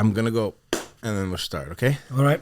I'm going to go, and then we'll start, okay? All right.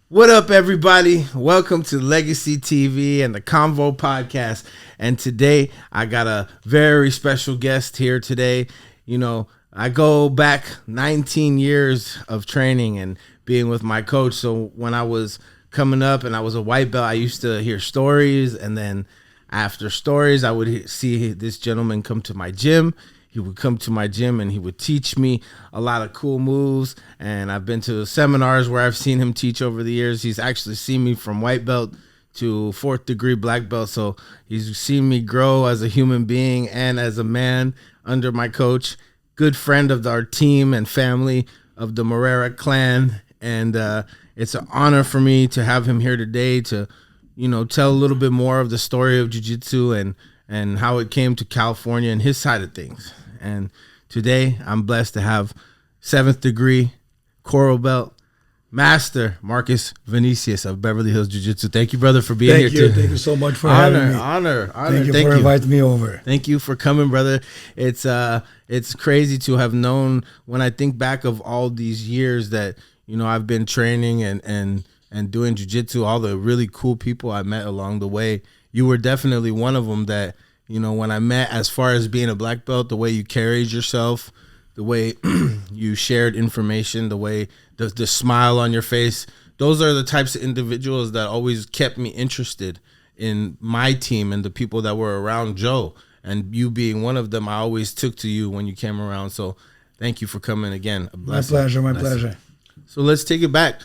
What up, everybody? Welcome to Legacy TV and the Convo podcast. And today, I got a very special guest here today. You know, I go back 19 years of training and being with my coach. So when I was coming up and I was a white belt, I used to hear stories. And then after stories, I would see this gentleman come to my gym. He would come to my gym and he would teach me a lot of cool moves. And I've been to seminars where I've seen him teach over the years. He's actually seen me from white belt to 4th degree black belt. So he's seen me grow as a human being and as a man under my coach. Good friend of our team and family of the Morera clan. And it's an honor for me to have him here today to, you know, tell a little bit more of the story of jiu-jitsu and how it came to California and his side of things. And today I'm blessed to have 7th degree coral belt Master Marcus Vinicius of Beverly Hills Jiu-Jitsu. Thank you, brother, for being here. Thank you so much for having me. Honor. Thank you for inviting me over. Thank you for coming, brother. It's crazy to have known, when I think back of all these years that, you know, I've been training and doing jiu-jitsu, all the really cool people I met along the way. You were definitely one of them that, you know, when I met, as far as being a black belt, the way you carried yourself, the way you shared information, the way the smile on your face, those are the types of individuals that always kept me interested in my team and the people that were around Joe. And you being one of them, I always took to you when you came around. So thank you for coming again. My pleasure. So let's take it back.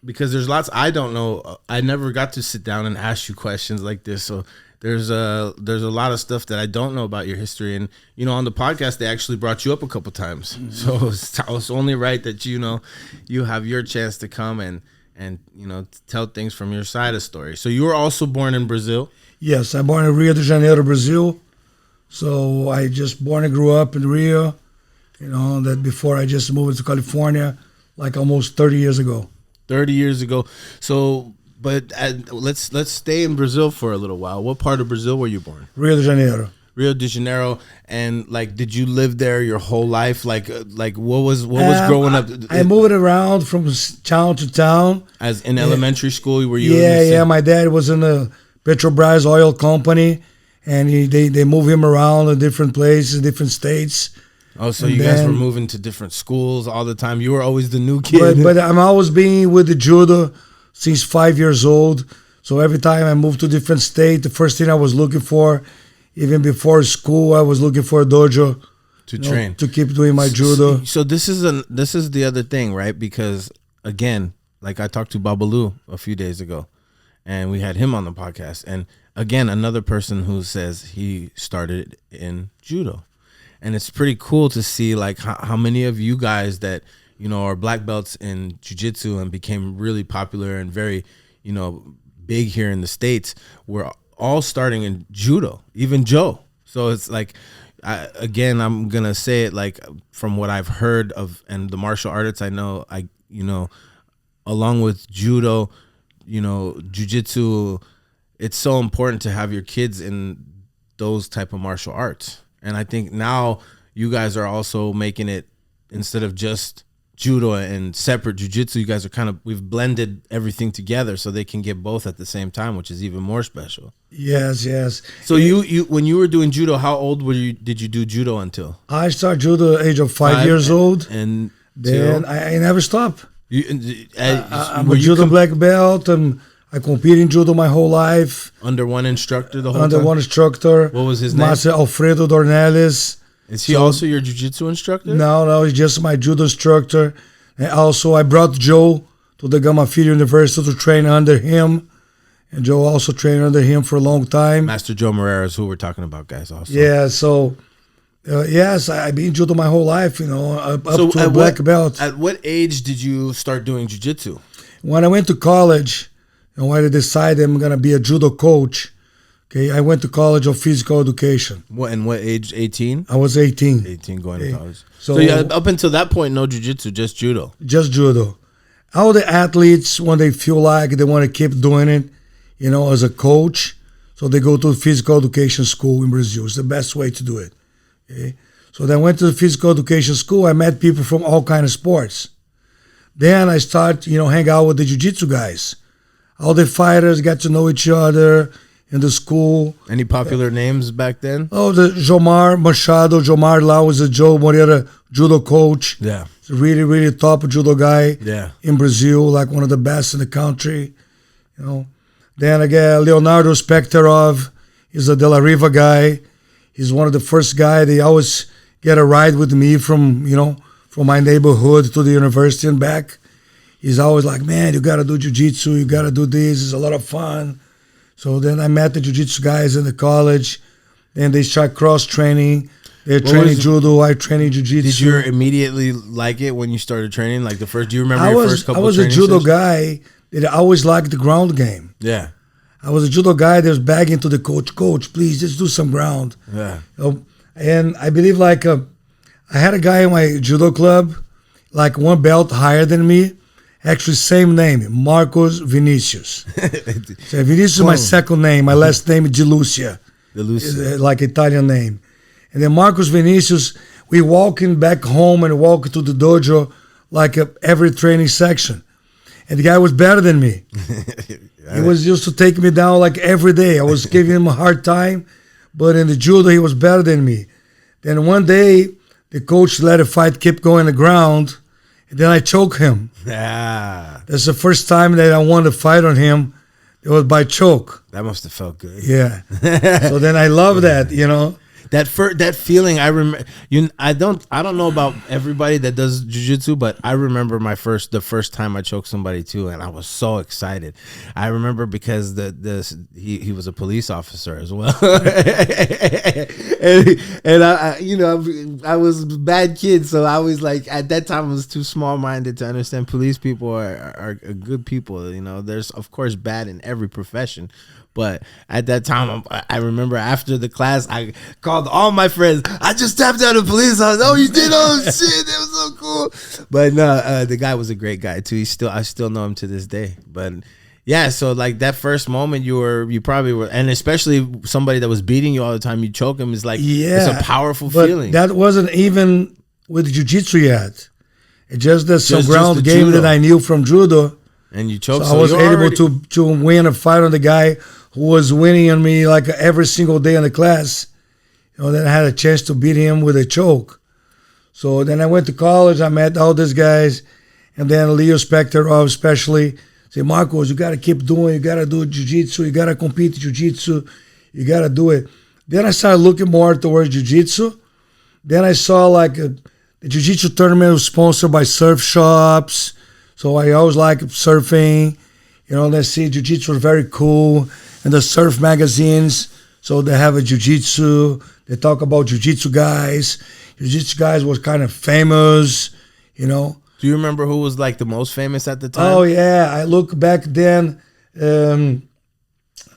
Because there's lots I don't know. I never got to sit down and ask you questions like this. So there's a lot of stuff that I don't know about your history. And, you know, on the podcast, they actually brought you up a couple times. Mm-hmm. So it's only right that, you know, you have your chance to come and you know, tell things from your side of story. So you were also born in Brazil? Yes, I'm born in Rio de Janeiro, Brazil. So I just born and grew up in Rio. You know, that before I just moved to California like almost 30 years ago. 30 years ago. So, but let's stay in Brazil for a little while. What part of Brazil were you born? Rio de Janeiro. Rio de Janeiro. And like, did you live there your whole life? Like what was growing up? I moved around from town to town. As in elementary school, were you? Yeah. My dad was in the Petrobras oil company, and they moved him around in different places, different states. Oh, so you guys were moving to different schools all the time. You were always the new kid. But I'm always being with the judo since 5 years old. So every time I moved to a different state, the first thing I was looking for, even before school, I was looking for a dojo to train, to keep doing my judo. So this is the other thing, right? Because again, like I talked to Babalu a few days ago, and we had him on the podcast. And again, another person who says he started in judo. And it's pretty cool to see like how many of you guys that, you know, are black belts in jiu-jitsu and became really popular and very, you know, big here in the States were all starting in judo, even Joe. So it's like, I'm going to say it like from what I've heard of and the martial artists I know, you know, along with judo, you know, jiu-jitsu, it's so important to have your kids in those type of martial arts. And I think now you guys are also making it, instead of just judo and separate jiu-jitsu, you guys are we've blended everything together so they can get both at the same time, which is even more special. Yes. So you when you were doing judo, how old did you do judo until? I started judo at the age of 5 years old. And then I never stopped. I'm a judo black belt, and I competed in judo my whole life. Under one instructor the whole time? Under one instructor. What was his name? Master Alfredo Dornelles. Is he also your jiu-jitsu instructor? No, he's just my judo instructor. And also I brought Joe to the Gama Filho University to train under him. And Joe also trained under him for a long time. Master Joe Morera is who we're talking about, guys, also. Yeah, so... yes, I've been judo my whole life, you know, up to a black belt. At what age did you start doing jiu-jitsu? When I went to college, and when I decided I'm going to be a judo coach, okay, I went to college of physical education. What age? 18? I was 18. 18 going to college. So up until that point, no jiu-jitsu, just judo? Just judo. All the athletes, when they feel like they want to keep doing it, you know, as a coach, so they go to physical education school in Brazil. It's the best way to do it. Okay? So then I went to the physical education school. I met people from all kind of sports. Then I start, hang out with the jiu-jitsu guys. All the fighters got to know each other in the school. Any popular names back then? Oh, the Jomar Machado. Jomar Lau was a Joe Morera judo coach. Yeah. He's a really, really top judo guy. Yeah. In Brazil, like one of the best in the country. Then again, Leonardo Spektorov is a De La Riva guy. He's one of the first guy. They always get a ride with me from my neighborhood to the university and back. He's always like, man, you got to do jiu-jitsu. You got to do this. It's a lot of fun. So then I met the jiu-jitsu guys in the college. Then they start cross-training. They're training judo. I training jiu-jitsu. Did you immediately like it when you started training? Like do you remember your first couple I was a judo guy that I always liked the ground game. Yeah. I was a judo guy that was begging to the coach, please, just do some ground. Yeah. And I believe I had a guy in my judo club, like one belt higher than me. Actually, same name, Marcus Vinicius. So Vinicius is my second name. My last name is De Lucia. De Lucia. Like Italian name. And then Marcus Vinicius, we walking back home and walking to the dojo like every training section. And the guy was better than me. He was used to take me down like every day. I was giving him a hard time. But in the judo, he was better than me. Then one day, the coach let a fight keep going on the ground. And then I choke him. Yeah. That's the first time that I won the fight on him. It was by choke. That must have felt good. Yeah. So then I love that, That feeling, I remember. I don't know about everybody that does jiu-jitsu, but I remember the first time I choked somebody too, and I was so excited. I remember because he was a police officer as well, and I was a bad kid, so I was like, at that time I was too small-minded to understand police people are good people. There's of course bad in every profession. But at that time, I remember after the class, I called all my friends. I just tapped out a police officer. Oh, you did? Oh, shit. That was so cool. But no, the guy was a great guy, too. I still know him to this day. But yeah, so like that first moment, you probably were, and especially somebody that was beating you all the time, you choke him, is like, it's a powerful feeling. That wasn't even with jiu-jitsu yet. It's just that some ground game judo that I knew from judo. And you choked. So I was able to win a fight on the guy who was winning on me like every single day in the class. Then I had a chance to beat him with a choke. So then I went to college. I met all these guys. And then Leo Spektorov especially say, Marcos, you got to keep doing. You got to do jiu-jitsu. You got to compete jiu-jitsu. You got to do it. Then I started looking more towards jiu-jitsu. Then I saw the jiu-jitsu tournament was sponsored by surf shops. So I always liked surfing. Let's see, jiu-jitsu was very cool. And the surf magazines, so they have a jiu-jitsu. They talk about jiu-jitsu guys. Jiu-jitsu guys was kind of famous, Do you remember who was like the most famous at the time? Oh, yeah. I look back then, the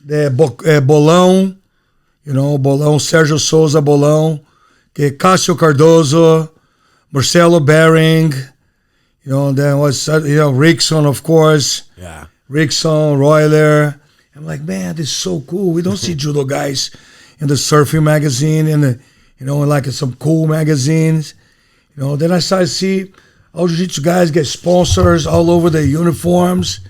Bolão, Bolão, Sergio Souza Bolão, Cássio Cardoso, Marcelo Bering, then was, Rickson, of course. Yeah. Rickson, Royler. I'm like, man, this is so cool. We don't see judo guys in the surfing magazine and like some cool magazines. Then I started to see all jiu-jitsu guys get sponsors all over their uniforms,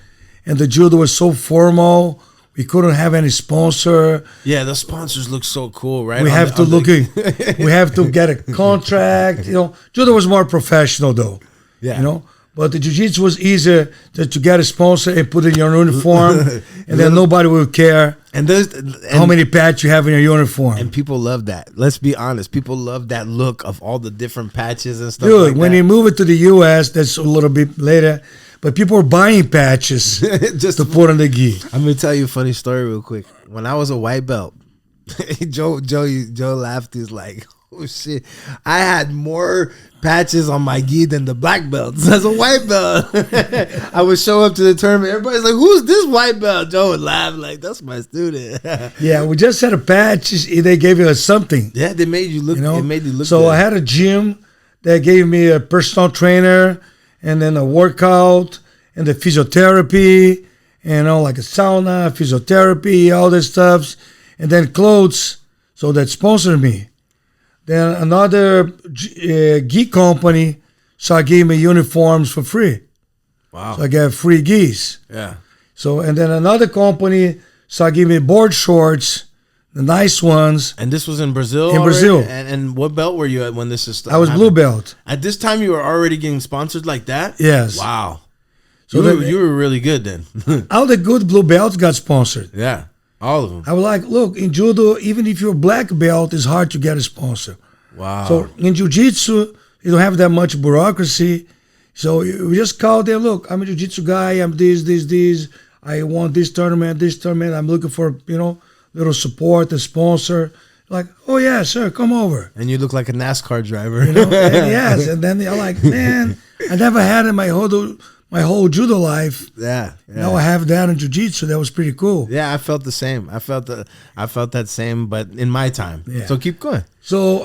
and the judo was so formal. We couldn't have any sponsor. Yeah, the sponsors look so cool, right? We have to get a contract. Judo was more professional though. Yeah. But the jiu-jitsu was easier to get a sponsor and put in your uniform, and then nobody will care how many patches you have in your uniform. And people love that. Let's be honest. People love that look of all the different patches and stuff. Dude, when you move it to the U.S., that's a little bit later, but people are buying patches just to put on the gi. I'm going to tell you a funny story real quick. When I was a white belt, Joe laughed. He's like, oh, shit. I had more patches on my gi than the black belts as a white belt. I would show up to the tournament. Everybody's like, who's this white belt? Joe would laugh like, that's my student. Yeah, we just had a patch. They gave you something. Yeah, they made you look. It made you look. So good. I had a gym that gave me a personal trainer, and then a workout, and the physiotherapy, like a sauna, physiotherapy, all this stuff, and then clothes. So that sponsored me. Then another gi company started giving me uniforms for free. Wow. So I got free gis. Yeah. So, and then another company started giving me board shorts, the nice ones. And this was in Brazil. In Brazil. And what belt were you at when this is? I was blue belt. At this time, you were already getting sponsored like that. Yes. Wow. So you were really good then. all the good blue belts got sponsored. Yeah, all of them. I was like, look, in judo, even if you're black belt, it's hard to get a sponsor. Wow. So in jiu-jitsu, you don't have that much bureaucracy. So you just call them, look, I'm a jiu-jitsu guy, I'm this. I want this tournament. I'm looking for, little support, a sponsor. Like, oh yeah, sir, come over. And you look like a NASCAR driver. And yes, and then they're like, man, I never had in my whole judo life. Yeah. Now I have that in jiu-jitsu. That was pretty cool. Yeah, I felt the same. I felt that same, but in my time. Yeah. So keep going. So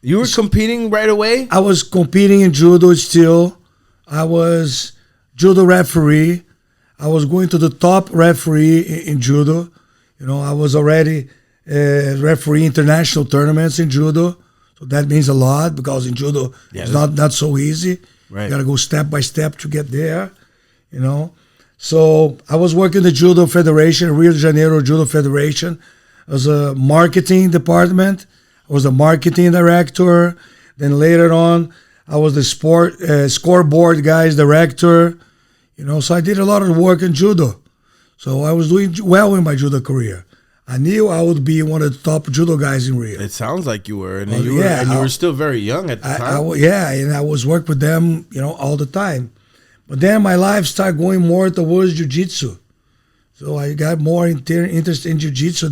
You were competing right away? I was competing in judo still. I was judo referee. I was going to the top referee in judo. I was already referee international tournaments in judo. So that means a lot because in judo it's not so easy. Right. You got to go step by step to get there, So I was working the Judo Federation, Rio de Janeiro Judo Federation. I was a marketing department. I was the marketing director. Then later on, I was the scoreboard guys director. So I did a lot of work in judo. So I was doing well in my judo career. I knew I would be one of the top judo guys in Rio. It sounds like you were, and you were still very young at the time. And I was working with them, all the time. But then my life started going more towards jiu-jitsu. So I got more interest in jiu-jitsu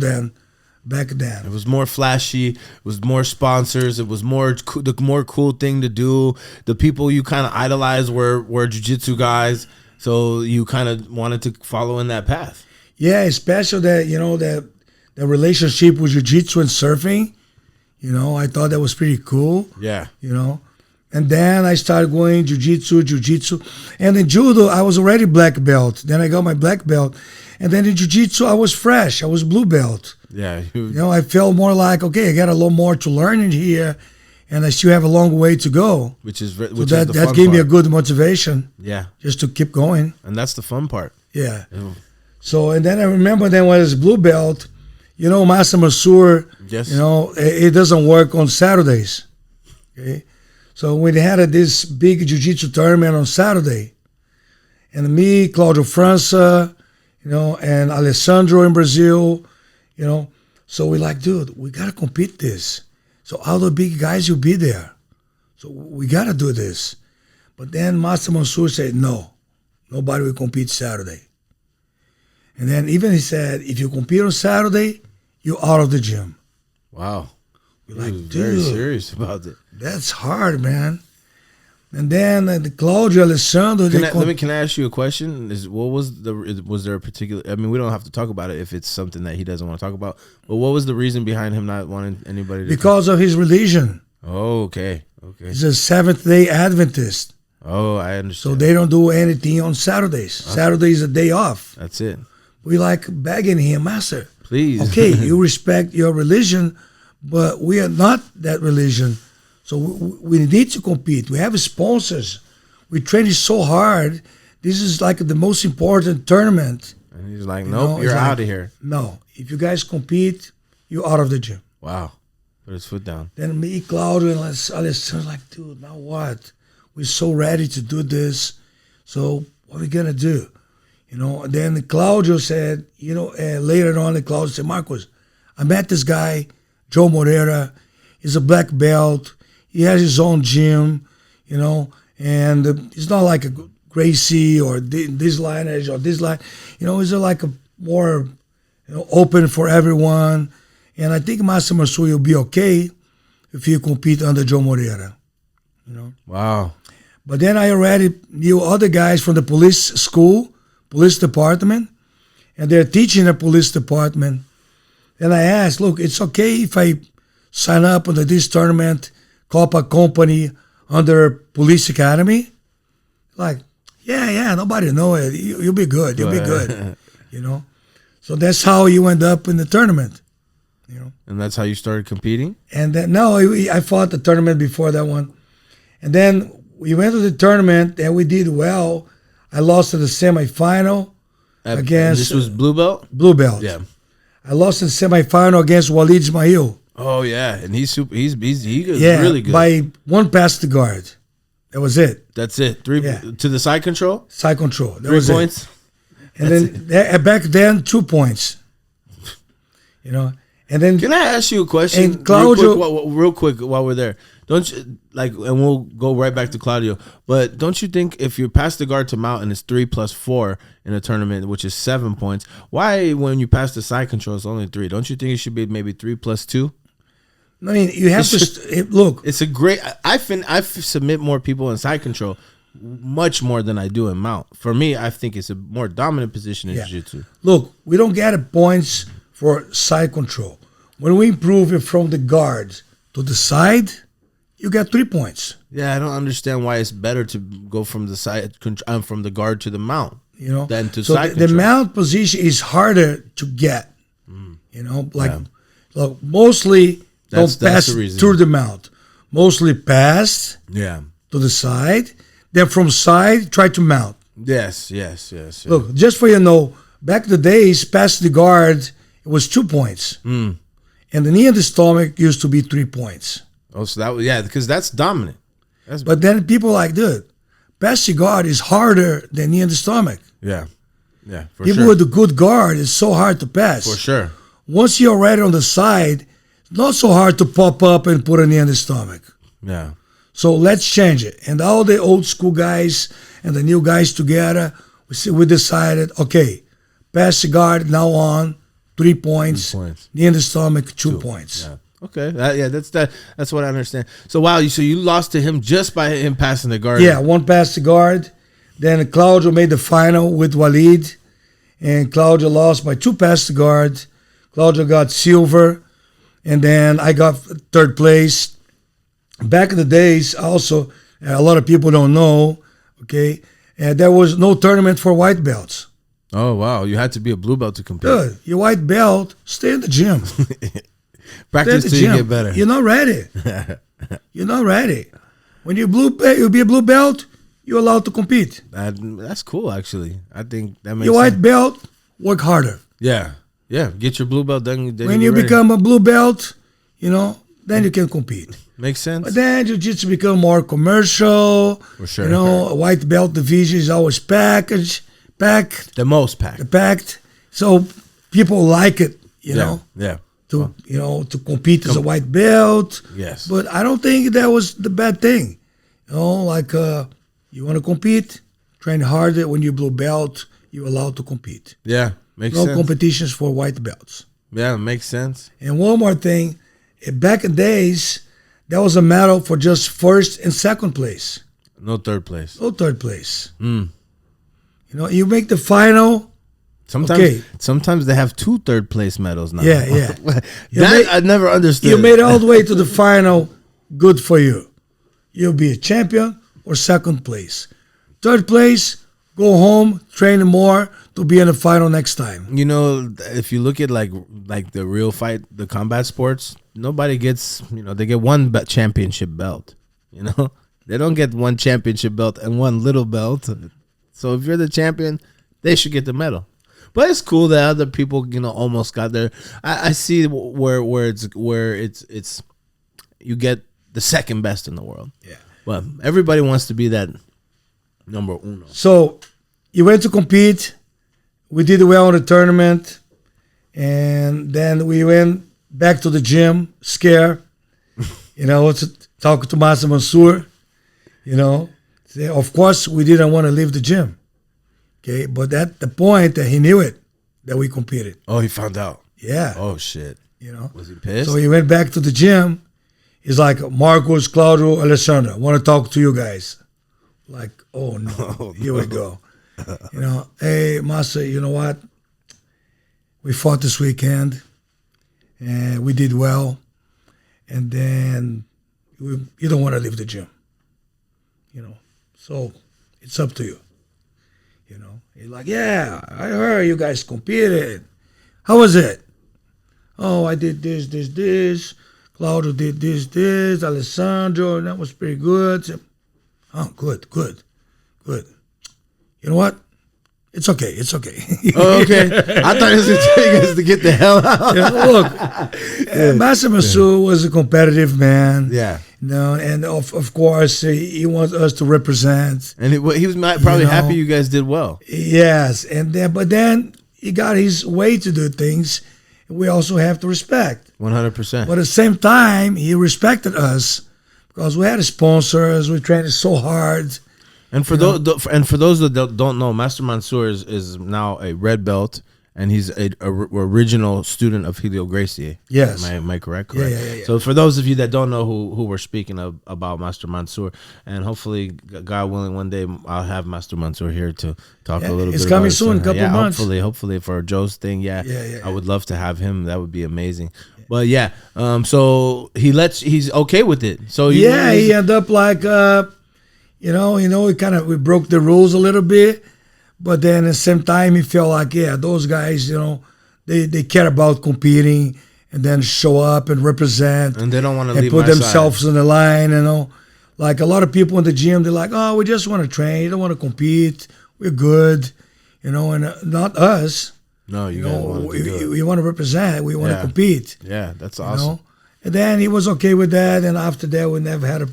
back then. It was more flashy. It was more sponsors. It was the more cool thing to do. The people you kind of idolized were jiu-jitsu guys. So you kind of wanted to follow in that path. Yeah, especially that, the relationship with jiu-jitsu and surfing. I thought that was pretty cool. Yeah. And then I started going jiu-jitsu. And in judo, I was already black belt. Then I got my black belt. And then in jiu-jitsu, I was fresh. I was blue belt. Yeah. I felt more like, okay, I got a lot more to learn in here. And I still have a long way to go. That gave me a good motivation. Yeah. Just to keep going. And that's the fun part. Yeah. So, and then I remember then when I was blue belt, Master Mansour, yes. It doesn't work on Saturdays. Okay. So we had this big jiu-jitsu tournament on Saturday. And me, Claudio França, and Alessandro in Brazil, So we're like, dude, we got to compete this. So all the big guys will be there. So we got to do this. But then Master Mansour said, no, nobody will compete Saturday. And then even he said, if you compete on Saturday, you're out of the gym. Wow. We're like, dude, very serious about it. That's hard, man. And then Claudio, Alessandro. Can I ask you a question? Was there a particular? I mean, we don't have to talk about it if it's something that he doesn't want to talk about. But what was the reason behind him not wanting anybody to? Because of his religion. Oh, okay. He's a Seventh-day Adventist. Oh, I understand. So they don't do anything on Saturdays. Okay. Saturday is a day off. That's it. We like begging him, Master. Please. Okay, you respect your religion, but we are not that religion. So we need to compete. We have sponsors. We train so hard. This is like the most important tournament. And he's like, nope, you're out of here. No, if you guys compete, you're out of the gym. Wow. Put his foot down. Then me, Claudio, and Alessandro like, dude, now what? We're so ready to do this. So what are we going to do? And then Claudio said, later on, Claudio said, Marcus, I met this guy, Joe Morera. He's a black belt. He has his own gym, and it's not like a Gracie or this lineage or this line. It's like a more open for everyone. And I think Master Mansour will be okay if you compete under Joe Morera. Wow. But then I already knew other guys from the police department, and they're teaching the police department. And I asked, look, it's okay if I sign up under this tournament, Copa Company under Police Academy? Like, yeah, nobody know it. You'll be good. You'll be good. So that's how you end up in the tournament. You know. And that's how you started competing? And then no, I fought the tournament before that one, and then we went to the tournament and we did well. I lost in the semifinal against. This was blue belt. Blue belt. Yeah. I lost in the semifinal against Walid Ismail. Oh yeah, and he's super. He's Yeah, really good. by one pass to guard. That was it. That's it. Three to the side control. Side control. That 3 was points. It. And then back then 2 points. You know. And then can I ask you a question? And Claudio, real quick while we're there, don't you like? And we'll go right back to Claudio. But don't you think if you pass the guard to mount and it's 3 + 4 in a tournament, which is 7 points, why when you pass the side control it's only 3? Don't you think it should be maybe 3 + 2? I mean, you have look. It's a great. I submit more people in side control, much more than I do in mount. For me, I think it's a more dominant position in jiu-jitsu. Look, we don't get points for side control. When we improve it from the guard to the side, you get 3 points. Yeah, I don't understand why it's better to go from the side from the guard to the mount. You know, than to so side the mount position is harder to get. You know, like look, mostly. Don't pass through the mount. Mostly pass to the side. Then from side, try to mount. Yes. Look, just for you to know, back in the days, past the guard, it was 2 points. And the knee in the stomach used to be 3 points. Oh, so that was, because that's dominant. But then people like, dude, past the guard is harder than knee in the stomach. Yeah, for people sure. with a good guard, it's so hard to pass. For sure. Once you're already on the side, not so hard to pop up and put a knee in the stomach. Yeah. So let's change it. And all the old school guys and the new guys together, we decided, okay, pass the guard now on, 3 points. 3 points. Knee in the stomach, 2 points. Yeah. Okay. That's what I understand. So wow, so you lost to him just by him passing the guard. Yeah, one pass the guard. Then Claudio made the final with Walid, and Claudio lost by 2 pass the guard. Claudio got silver. And then I got 3rd place. Back in the days, also, a lot of people don't know, okay, there was no tournament for white belts. Oh, wow. You had to be a blue belt to compete. Good. Your white belt, stay in the gym. Practice till you get better. You're not ready. You're not ready. When you'll be a blue belt, you're allowed to compete. That's cool, actually. I think that makes your white sense. belt, work harder. Yeah. Get your blue belt done. When you become a blue belt, then you can compete. Makes sense. But then jiu-jitsu become more commercial. For sure. A white belt division is always packed. The most packed. Packed. So people like it, Yeah. to compete as a white belt. Yes. But I don't think that was the bad thing. You want to compete, train harder. When you blue belt, you're allowed to compete. Yeah. Makes no sense. competitions for white belts. Yeah, makes sense. And one more thing, back in days, there was a medal for just 1st and 2nd place. No 3rd place. No 3rd place. You make the final. Sometimes they have 2 3rd place medals now. Yeah. I never understood. You made it all the way to the final. Good for you. You'll be a champion or 2nd place. 3rd place, go home, train more to be in the final next time. If you look at like the real fight, the combat sports, nobody gets, they get one championship belt. They don't get one championship belt and one little belt. So if you're the champion, they should get the medal. But it's cool that other people, almost got there. I see where it's you get the 2nd best in the world. Yeah. Well, everybody wants to be that number uno. So you went to compete. We did well in the tournament. And then we went back to the gym, scared. To talk to Master Mansour. Of course, we didn't want to leave the gym. Okay, but at the point that he knew it, that we competed. Oh, he found out. Yeah. Oh, shit. Was he pissed? So he went back to the gym. He's like, Marcus, Claudio, Alessandro, I want to talk to you guys. Like, oh no, here we go. Hey, Master, you know what? We fought this weekend, and we did well. And then you don't want to leave the gym. So it's up to you. He's like, yeah, I heard you guys competed. How was it? oh, I did this. Claudio did this. Alessandro, and that was pretty good. So, oh, good. You know what? It's okay. Oh, okay. I thought it was going to tell you guys to get the hell out. Look, Master Mansour was a competitive man. Yeah. You know, and of course, he wants us to represent. And he was probably happy you guys did well. Yes. But then he got his way to do things. We also have to respect. 100%. But at the same time, he respected us because we had sponsors. We trained so hard. And for those that don't know, Master Mansour is now a red belt, and he's a original student of Helio Gracie. Yes. Am I correct? Yeah. So for those of you that don't know who we're speaking about Master Mansour, and hopefully, God willing, one day I'll have Master Mansour here to talk a little bit. It's coming soon, a couple months. Hopefully for Joe's thing, Yeah. I would love to have him. That would be amazing. But so he's okay with it. So he ended up like we broke the rules a little bit. But then at the same time, he felt like, those guys, they care about competing and then show up and represent. And they don't want to leave put themselves on the line, Like a lot of people in the gym, they're like, oh, we just want to train. You don't want to compete. We're good, and not us. No, you we want to represent. We want to compete. Yeah, that's awesome. And then he was okay with that. And after that, we never had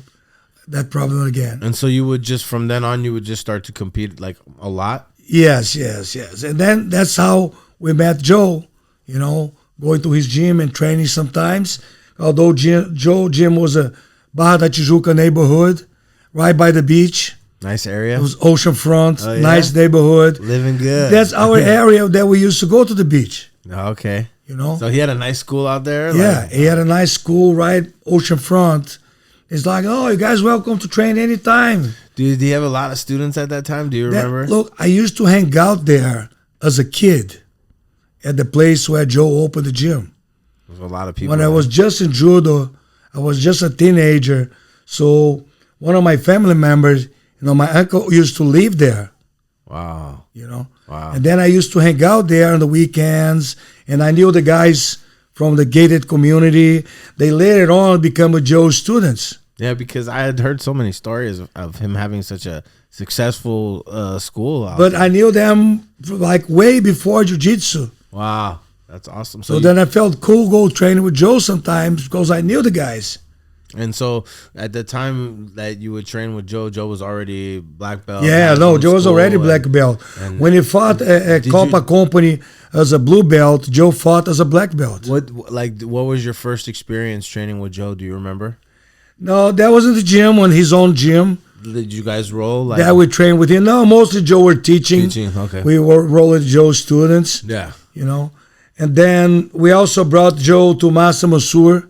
that problem again. And so you would just, from then on, you would just start to compete like a lot? Yes. And then that's how we met Joe, going to his gym and training sometimes. Although Joe gym was a Barra da Tijuca neighborhood, right by the beach. Nice area. It was oceanfront, Oh, yeah? nice neighborhood. Living good. That's our area that we used to go to the beach. Okay. So he had a nice school out there? Yeah, he had a nice school right oceanfront. It's like, oh, you guys welcome to train anytime. Do you have a lot of students at that time? Do you remember? Look, I used to hang out there as a kid at the place where Joe opened the gym. There's a lot of people. When I was just in judo, I was just a teenager. So one of my family members, my uncle used to live there. Wow. Wow. And then I used to hang out there on the weekends, and I knew the guys from the gated community. They later on become Joe's students. Yeah, because I had heard so many stories of him having such a successful school. But I knew them like way before jiu-jitsu. Wow, that's awesome. So then I felt cool go training with Joe sometimes because I knew the guys. And so at the time that you would train with Joe, Joe was already black belt. Yeah, no, Joe was already black belt. When he fought at Copa Company as a blue belt, Joe fought as a black belt. What was your first experience training with Joe? Do you remember? No, that was in the gym, on his own gym. Did you guys roll? That we trained with him. No, mostly Joe were teaching. Okay. We were rolling Joe's students. Yeah. And then we also brought Joe to Master Mansour,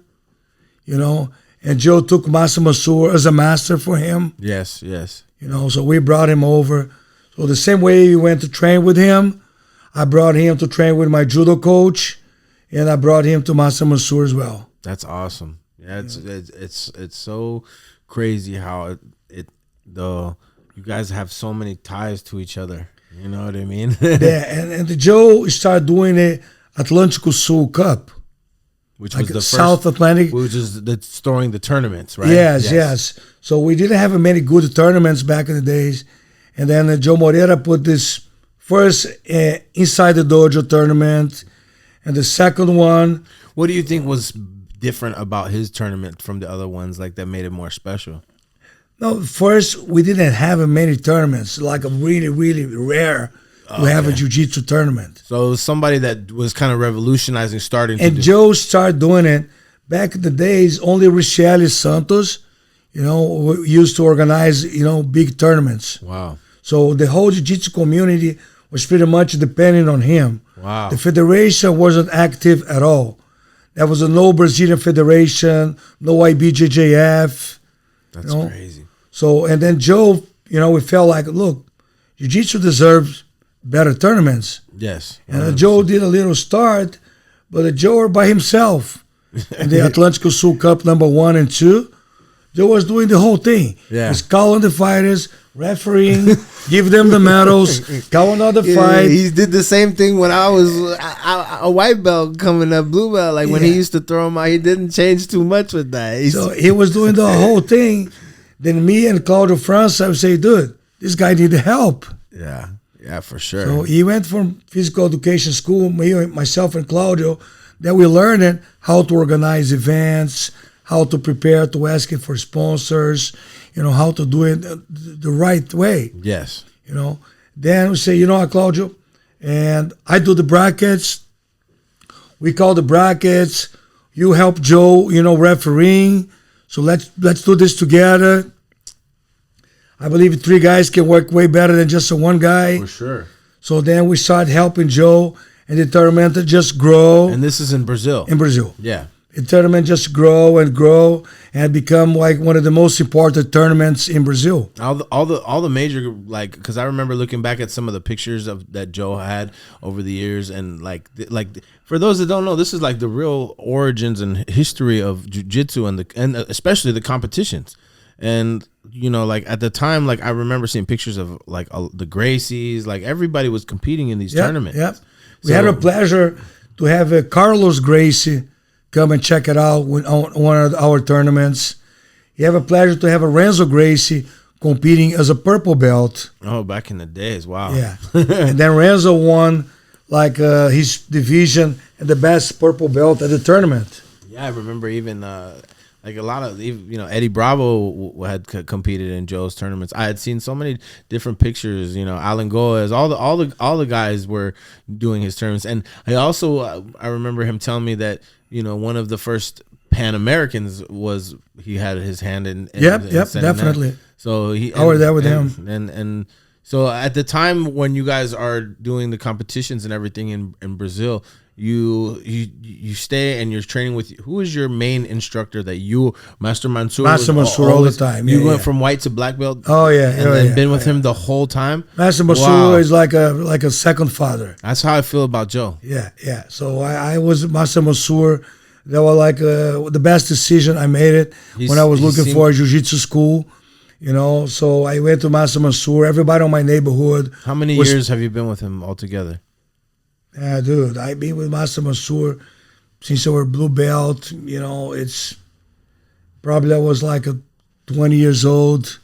and Joe took Master Mansour as a master for him. Yes. So we brought him over. So the same way we went to train with him, I brought him to train with my judo coach, and I brought him to Master Mansour as well. That's awesome. Yeah, it's so crazy how you guys have so many ties to each other. You know what I mean? And the Joe started doing the Atlântico Sul Cup. Which was the first, South Atlantic, which is storing the tournaments, right? Yes. So we didn't have many good tournaments back in the days, and then Joe Morera put this first inside the dojo tournament, and the second one. What do you think was different about his tournament from the other ones, like that made it more special? No, first we didn't have many tournaments, like a really, really rare. We have a jiu-jitsu tournament. So it was somebody that was kind of revolutionizing, And Joe started doing it. Back in the days, only Richelle Santos, used to organize, big tournaments. Wow. So the whole jiu-jitsu community was pretty much dependent on him. Wow. The federation wasn't active at all. There was no Brazilian federation, no IBJJF. That's crazy. So, and then Joe, we felt like, look, jiu-jitsu deserves better tournaments. Yes. And Joe did a little start, but Joe were by himself. In the Atlântico Sul Cup number 1 and 2, Joe was doing the whole thing. Yeah. He's calling the fighters, refereeing, give them the medals, go another fight. He did the same thing when I was a white belt coming up, blue belt. Like when he used to throw him out, he didn't change too much with that. So he was doing the whole thing. Then me and Claudio France, I would say, dude, this guy needed help. Yeah, for sure. So he went from physical education school, myself and Claudio, then we learned how to organize events, how to prepare to ask it for sponsors, how to do it the right way. Yes. Then we say, Claudio, and I do the brackets. We call the brackets. You help Joe, refereeing. So let's do this together. I believe 3 guys can work way better than just one guy. For sure. So then we started helping Joe, and the tournament just grow. And this is in Brazil. In Brazil. Yeah. The tournament just grow, and become like one of the most important tournaments in Brazil. All the major, like, because I remember looking back at some of the pictures that Joe had over the years, and like for those that don't know, this is like the real origins and history of jiu-jitsu and especially the competitions. And like at the time, like I remember seeing pictures of like the Gracies, like everybody was competing in these tournaments. Yeah, we had a pleasure to have Carlos Gracie come and check it out on one of our tournaments. You have a pleasure to have a Renzo Gracie competing as a purple belt. Oh, back in the days, wow. Yeah, and then Renzo won like his division and the best purple belt at the tournament. Yeah, I remember even like a lot of Eddie Bravo had competed in Joe's tournaments. I had seen so many different pictures. Alan Goes, all the guys were doing his tournaments, and I also I remember him telling me that one of the first Pan Americans was he had his hand in. Yep, definitely. That. So I was there with him, and so at the time when you guys are doing the competitions and everything in Brazil. You stay and you're training with who is your main instructor that Master Mansour all the time. You went from white to black belt. Oh yeah, and been with him the whole time. Master Mansour is like a second father. That's how I feel about Joe. Yeah. So I was Master Mansour. That was like the best decision I made it when I was looking for a jiu-jitsu school. So I went to Master Mansour. Everybody in my neighborhood. How many years have you been with him altogether? Yeah, dude, I've been with Master Mansour since I was blue belt. It's probably I was like 20 years old.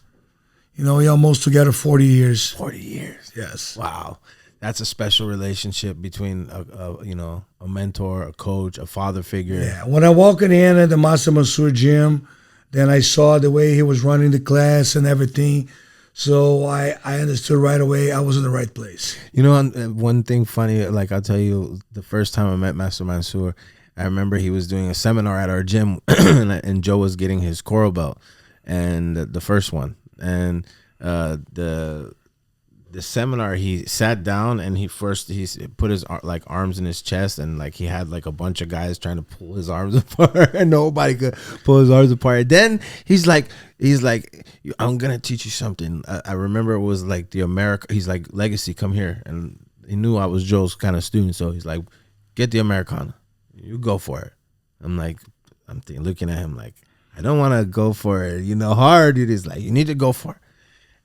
We almost together 40 years. 40 years. Yes. Wow. That's a special relationship between a mentor, a coach, a father figure. Yeah. When I walked in at the Master Mansour gym, then I saw the way he was running the class and everything. So I understood right away I was in the right place. One thing funny, like I'll tell you, the first time I met Master Mansour, I remember he was doing a seminar at our gym, and Joe was getting his coral belt, and the first one, and the seminar, he sat down and he put his arms in his chest, and like he had like a bunch of guys trying to pull his arms apart and nobody could pull his arms apart. Then he's like I'm gonna teach you something. I remember it was like he's like, Legacy, come here. And he knew I was Joe's kind of student, so he's like, get the Americana, you go for it. I'm looking at him like, I don't want to go for it, hard. It is like, you need to go for it.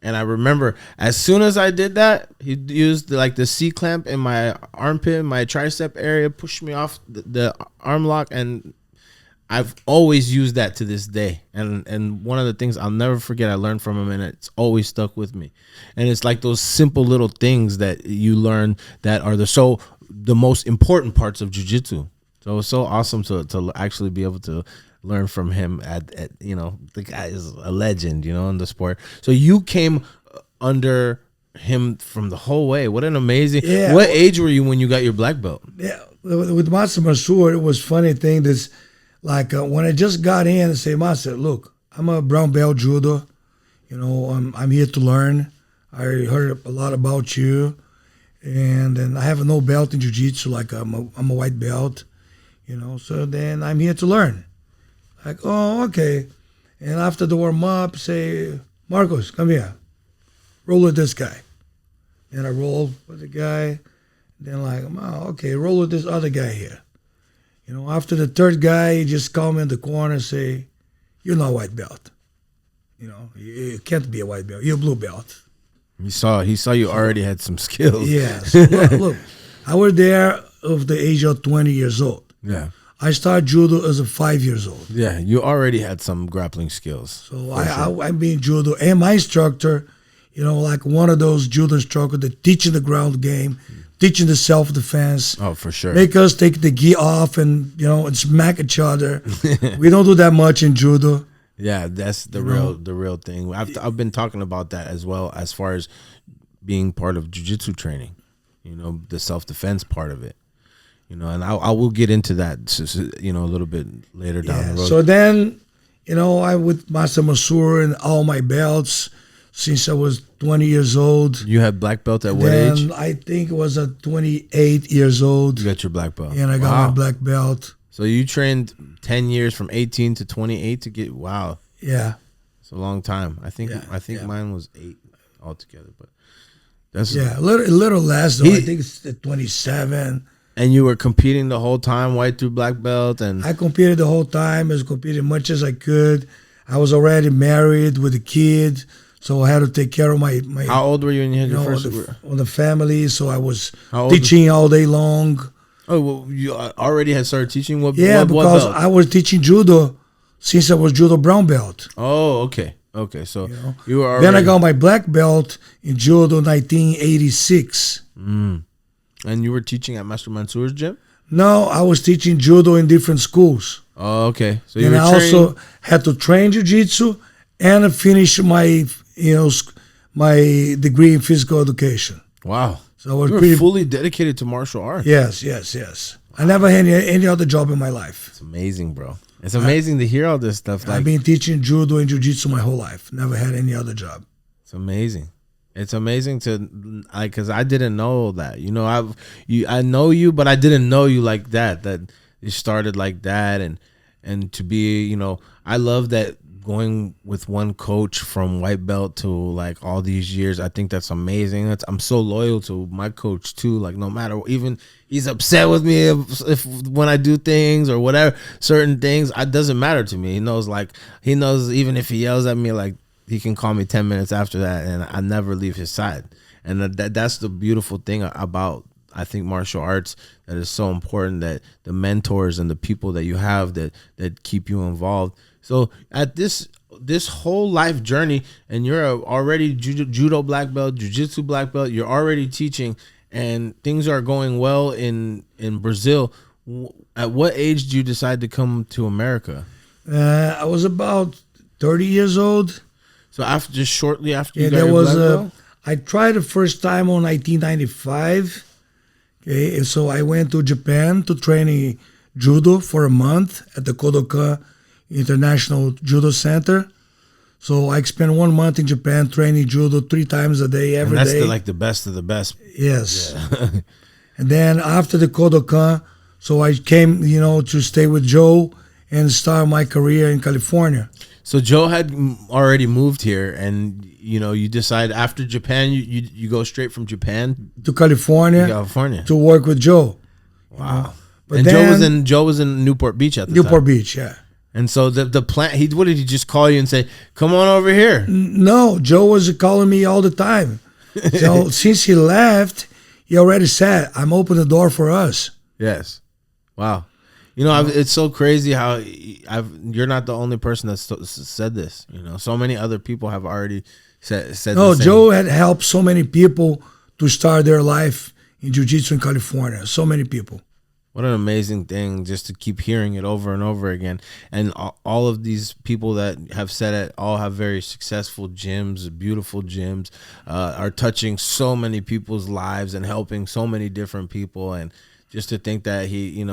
And I remember as soon as I did that, he used the C-clamp in my armpit, my tricep area, pushed me off the arm lock, and I've always used that to this day. And one of the things I'll never forget I learned from him, and it's always stuck with me. And it's like those simple little things that you learn that are the most important parts of jiu-jitsu. So it's so awesome to actually be able to learn from him at the guy is a legend, in the sport. So you came under him from the whole way. What an amazing, what age were you when you got your black belt? Yeah, with Master Mansour, it was funny thing that's like when I just got in and say, Master, look, I'm a brown belt judo, I'm here to learn. I heard a lot about you, and then I have no belt in jiu-jitsu, like I'm a white belt, so then I'm here to learn. Like, oh, okay. And after the warm-up, say, Marcus, come here. Roll with this guy. And I roll with the guy. Then like, oh, okay, roll with this other guy here. After the third guy, he just called me in the corner and say, you're not white belt. You know, you can't be a white belt. You're a blue belt. He saw you already had some skills. Yes. Look, I was there of the age of 20 years old. Yeah. I started judo as a 5 years old. Yeah, you already had some grappling skills. So I've been judo, and my instructor, you know, like one of those judo instructors that teaching the ground game, teaching the self-defense. Oh, for sure. Make us take the gi off and, you know, and smack each other. We don't do that much in judo. Yeah, that's the real thing. I've been talking about that as well, as far as being part of jiu-jitsu training, you know, the self-defense part of it. You know, and I will get into that, you know, a little bit later down the road. So then, you know, I with Master Mansour and all my belts since I was 20 years old. You had black belt at what age? I think it was at 28 years old. You got your black belt. And I got my black belt. So you trained 10 years from 18 to 28 to get, wow. Yeah. It's a long time. I think mine was 8 altogether, but that's a little less though. I think it's at 27. And you were competing the whole time, white through black belt, and I competed the whole time. I was competing much as I could. I was already married with a kid, so I had to take care of my How old were you when you had your first? On the family, so I was teaching all day long. Oh, well, you already had started teaching? Because what I was teaching judo since I was judo brown belt. Oh, okay. Okay, so you were already... Then I got my black belt in judo 1986. And you were teaching at Master Mansour's gym? No, I was teaching judo in different schools. Oh, okay. So I also had to train jiu-jitsu and finish my, my degree in physical education. Wow. So I was pretty fully dedicated to martial arts. Yes. Wow. I never had any other job in my life. It's amazing, bro. It's amazing to hear all this stuff. I've been teaching judo and jiu-jitsu my whole life. Never had any other job. It's amazing. It's amazing because I didn't know that. You know, I know you, but I didn't know you like that. That it started like that, and to be, you know, I love that going with one coach from white belt to like all these years. I think that's amazing. I'm so loyal to my coach too. Like no matter, even he's upset with me if when I do things or whatever, certain things, it doesn't matter to me. He knows even if he yells at me, like, he can call me 10 minutes after that, and I never leave his side. And that's the beautiful thing about, I think, martial arts, that is so important, that the mentors and the people that you have that keep you involved. So at this whole life journey, and you're already judo black belt, jiu-jitsu black belt, you're already teaching, and things are going well in Brazil. At what age did you decide to come to America? I was about 30 years old. So shortly after you got your black belt? I tried the first time on 1995. Okay, and so I went to Japan to train judo for a month at the Kodokan International Judo Center. So I spent 1 month in Japan training judo 3 times a day, every day. That's the best of the best. Yes. Yeah. And then after the Kodokan, so I came, to stay with Joe and start my career in California. So Joe had already moved here, and you decide after Japan, you go straight from Japan to California to work with Joe. Wow! But then, Joe was in Newport Beach at the time. Newport Beach, yeah. And so the plan, what did he just call you and say, "Come on over here"? No, Joe was calling me all the time. So since he left, he already said, "I'm opening the door for us." Yes. Wow. It's so crazy how you're not the only person that said this. So many other people have already said. No, Joe had helped so many people to start their life in jiu-jitsu in California. So many people. What an amazing thing, just to keep hearing it over and over again. And all of these people that have said it all have very successful gyms, beautiful gyms, are touching so many people's lives and helping so many different people. And just to think that he,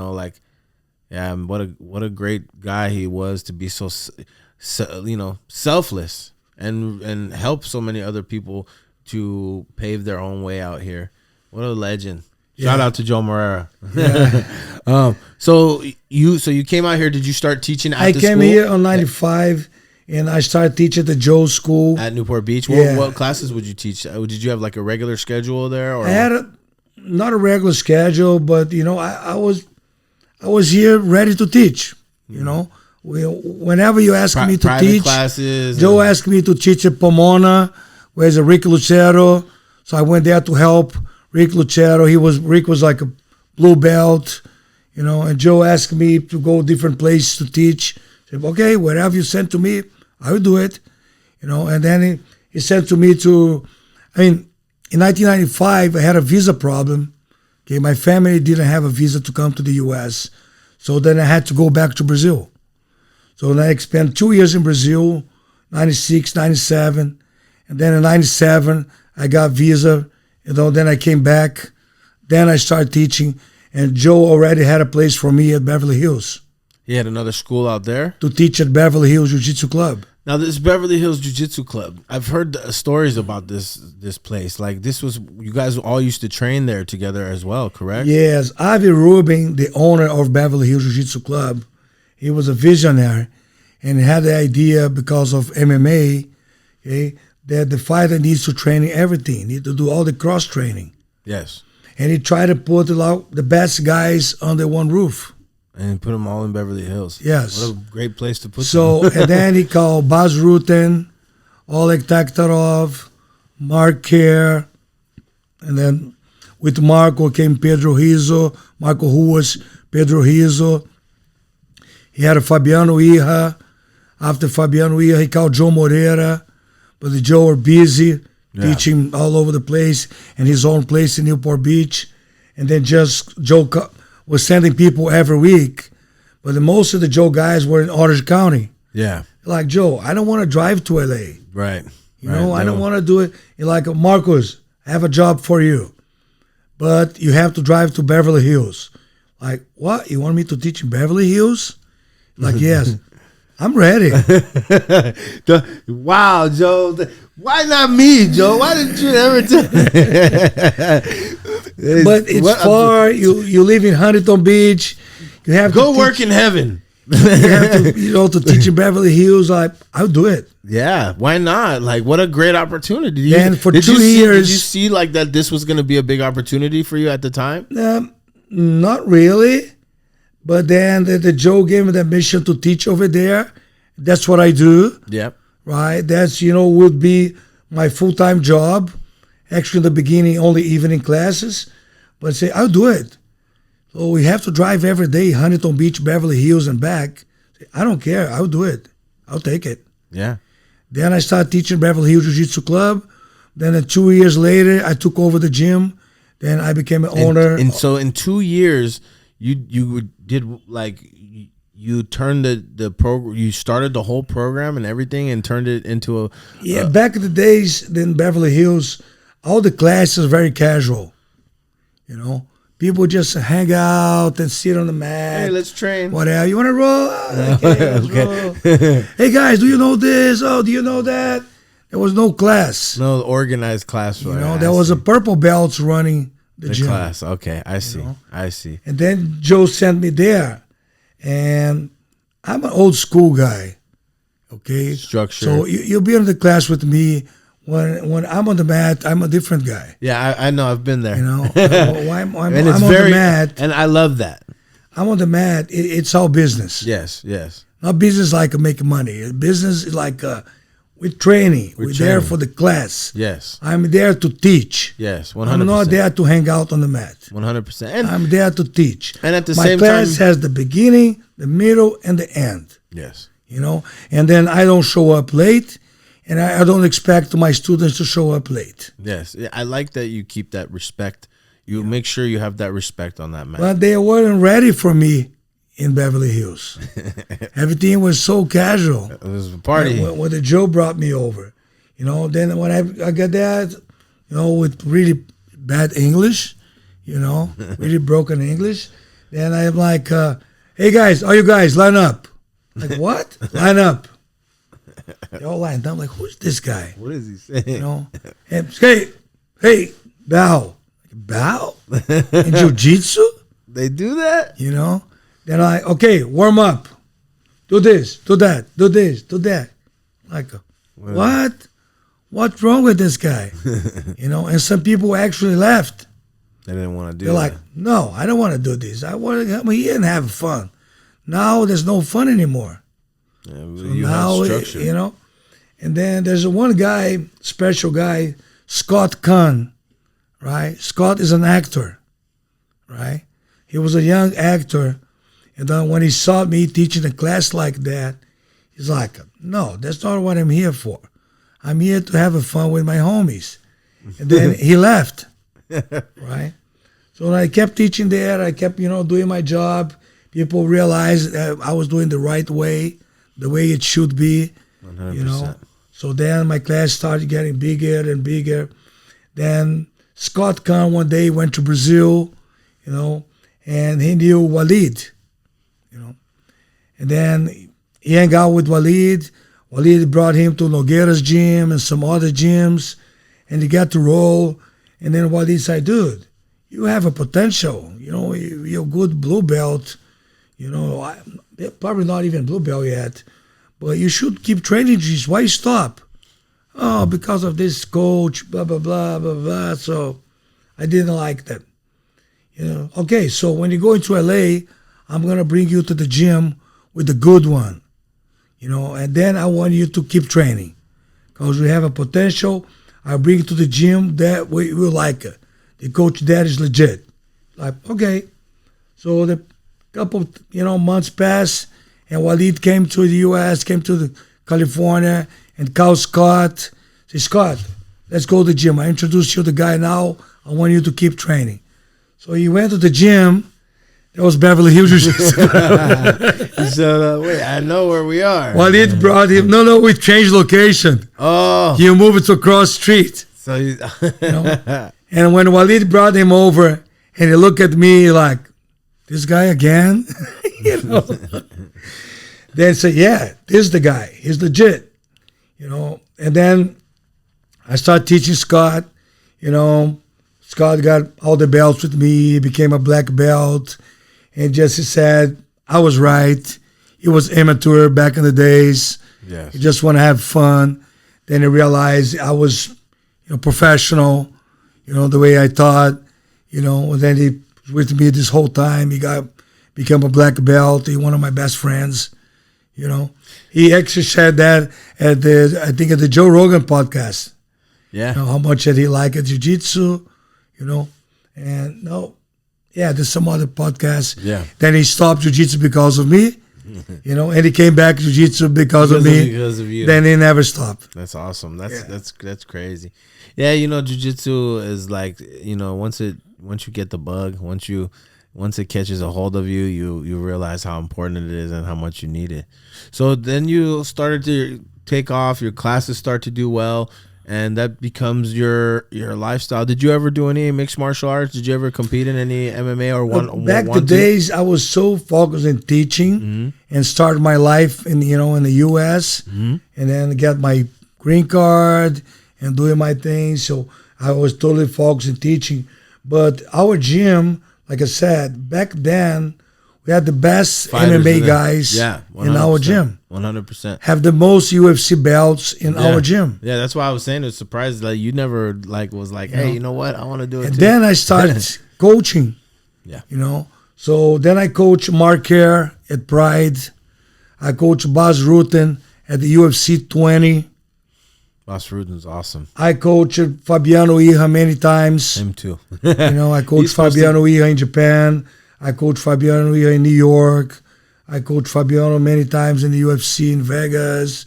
yeah, what a great guy he was, to be so selfless and help so many other people to pave their own way out here. What a legend. Shout out to Joe Morera. Yeah. So you came out here. Did you start teaching at the school? I came here on 95, and I started teaching at the Joe School. At Newport Beach? What classes would you teach? Did you have like a regular schedule there? Or? I had not a regular schedule, but I was here ready to teach. whenever you ask me to private teach, classes. Joe asked me to teach at Pomona, where's Rick Lucero. So I went there to help Rick Lucero. Rick was like a blue belt, and Joe asked me to go different places to teach. I said, okay, wherever you send to me, I will do it. And then he sent to me in 1995, I had a visa problem. Okay, my family didn't have a visa to come to the U.S., so then I had to go back to Brazil. So then I spent 2 years in Brazil, 96, 97, and then in 97, I got visa, then I came back, then I started teaching, and Joe already had a place for me at Beverly Hills. He had another school out there? To teach at Beverly Hills Jiu-Jitsu Club. Now, this Beverly Hills Jiu-Jitsu Club, I've heard stories about this place. Like, you guys all used to train there together as well, correct? Yes. Avi Rubin, the owner of Beverly Hills Jiu-Jitsu Club, he was a visionary and he had the idea because of MMA, okay, that the fighter needs to train everything, need to do all the cross-training. Yes. And he tried to put the best guys under one roof. And put them all in Beverly Hills. Yes. What a great place to put them. And then he called Baz Rutten, Oleg Taktarov, Mark Kerr, and then with Marco came Pedro Rizzo, Marco Ruas, Pedro Rizzo. He had a Fabiano Ija. After Fabiano Ija, he called Joe Morera, but the Joe were busy teaching all over the place and his own place in Newport Beach. And then Joe was sending people every week, but most of the Joe guys were in Orange County. Yeah. Like, Joe, I don't want to drive to LA. Right. I don't want to do it. You're like, Marcus, I have a job for you, but you have to drive to Beverly Hills. Like, what? You want me to teach in Beverly Hills? Like, yes. I'm ready. Wow, Joe. Why not me, Joe? Why didn't you ever tell me? But it's far. You live in Huntington Beach. You have to work in heaven. You have to teach in Beverly Hills. I'll do it. Yeah, why not? Like, what a great opportunity. And for 2 years, did you see like that this was going to be a big opportunity for you at the time? Not really. But then the Joe gave me the mission to teach over there. That's what I do. Yep. Right? That's, would be my full-time job. Actually, in the beginning, only evening classes. But I say, I'll do it. So we have to drive every day, Huntington Beach, Beverly Hills, and back. I don't care. I'll do it. I'll take it. Yeah. Then I started teaching Beverly Hills Jiu-Jitsu Club. Then 2 years later, I took over the gym. Then I became an owner. And so in 2 years, you turned the program. You started the whole program and everything, and turned it into a. Back in the days in Beverly Hills, all the classes very casual. People just hang out and sit on the mat. Hey, let's train. Whatever. You want to roll? Okay, let's roll. Hey guys, do you know this? Oh, do you know that? There was no class. No organized class. There was a purple belts running the gym. Class. Okay, I see. I see. And then Joe sent me there. And I'm an old school guy, okay? Structure. So you'll be in the class with me. When I'm on the mat, I'm a different guy. Yeah, I know. I've been there. I'm on the mat. And I love that. I'm on the mat. It's all business. Yes, yes. Not business like making money. Business is like we're training. We're there for the class. Yes. I'm there to teach. Yes, 100%. I'm not there to hang out on the mat. 100%. I'm there to teach. And at the same time, my class has the beginning, the middle, and the end. Yes. And then I don't show up late, and I don't expect my students to show up late. Yes. I like that you keep that respect. You make sure you have that respect on that mat. But they weren't ready for me in Beverly Hills. Everything was so casual. It was a party. When the Joe brought me over. Then when I got that, with really bad English, really broken English, then I'm like, hey guys, all you guys, line up. Like, what? Line up. They all lined up. I'm like, who's this guy? What is he saying? And, hey, bow. Bow? In jiu-jitsu? They do that? Then I'm like, okay, warm up. Do this, do that, do this, do that. Like, what? What's wrong with this guy? And some people actually left. They didn't want to do They're that. like, no, I don't want to do this. I want to come here and have fun. Now there's no fun anymore. Yeah, So you now, have structure. you know, and then there's one guy, special guy, Scott Caan, right? Scott is an actor, right? He was a young actor, and then when he saw me teaching a class like that, he's like, no, that's not what I'm here for. I'm here to have a fun with my homies. And then he left, right? So I kept teaching there. I kept, doing my job. People realized that I was doing the right way, the way it should be, 100%. So then my class started getting bigger and bigger. Then Scott Caan one day went to Brazil, and he knew Walid, And then he hung out with Walid. Walid brought him to Nogueira's gym and some other gyms, and he got to roll. And then Walid said, dude, you have a potential. You're a good blue belt. Probably not even blue belt yet, but you should keep training jiu-jitsu. Why stop? Oh, because of this coach, blah, blah, blah, blah, blah. So I didn't like that. Okay, so when you go into LA, I'm going to bring you to the gym with the good one. And then I want you to keep training because we have a potential. I bring you to the gym that we will like it. The coach there is legit. Like, okay. So the couple, months passed, and Walid came to the U.S., came to California, and Carl Scott said, Scott, let's go to the gym. I introduced you to the guy now. I want you to keep training. So he went to the gym. That was Beverly Hills. So, wait, I know where we are. Walid brought him. No, we changed location. Oh. He moved to cross street. So And when Walid brought him over, and he looked at me like, this guy again? Then say, yeah, this is the guy. He's legit. And then I started teaching Scott. Scott got all the belts with me. He became a black belt. And Jesse said, I was right. He was immature back in the days. Yes. He just want to have fun. Then he realized I was, professional, the way I thought, and then he was with me this whole time. He become a black belt. He one of my best friends, He actually said that at the Joe Rogan podcast. Yeah. How much did he like at jiu-jitsu, and there's some other podcasts. Yeah. Then he stopped jiu-jitsu because of me, and he came back to jiu-jitsu because of me. Because of you. Then he never stopped. That's awesome. That's crazy. Yeah, jiu-jitsu is like, once you get the bug, once it catches a hold of you, you realize how important it is and how much you need it. So then you started to take off, your classes start to do well, and that becomes your lifestyle. Did you ever do any mixed martial arts? Did you ever compete in any MMA or one? Back the days, I was so focused in teaching and started my life in the U.S. And then got my green card and doing my thing. So I was totally focused in teaching. But our gym, like I said, back then, we had the best Fighters MMA guys in our gym. 100%. Have the most UFC belts in our gym. Yeah, that's why I was saying it's surprised that you never was like, hey, you know what? I want to do it and too. Then I started coaching. Yeah. So then I coach Mark Kerr at Pride. I coach Bas Rutten at the UFC 20. Bas Rutten's awesome. I coached Fabiano Iha many times. Him too. I coached Fabiano Iha in Japan. I coached Fabiano Iha in New York. I coached Fabiano many times in the UFC in Vegas.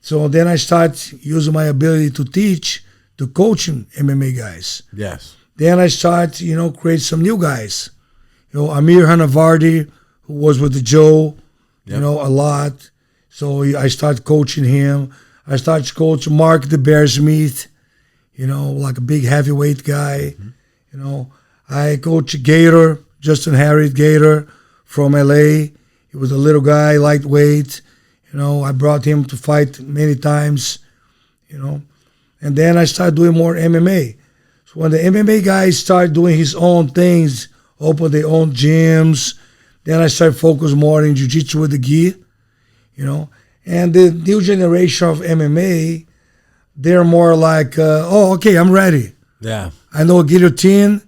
So then I start using my ability to teach to coaching MMA guys. Yes. Then I start, create some new guys. Amir Hanavardi, who was with the Joe, a lot. So I start coaching him. I started coaching Mark the Bear Smith, like a big heavyweight guy. I coach Gator, Justin Harriet Gator from LA. He was a little guy, lightweight. I brought him to fight many times, And then I started doing more MMA. So when the MMA guys started doing his own things, open their own gyms, then I started focus more in jiu-jitsu with the gi, And the new generation of MMA, they're more like, okay, I'm ready. Yeah. I know a guillotine.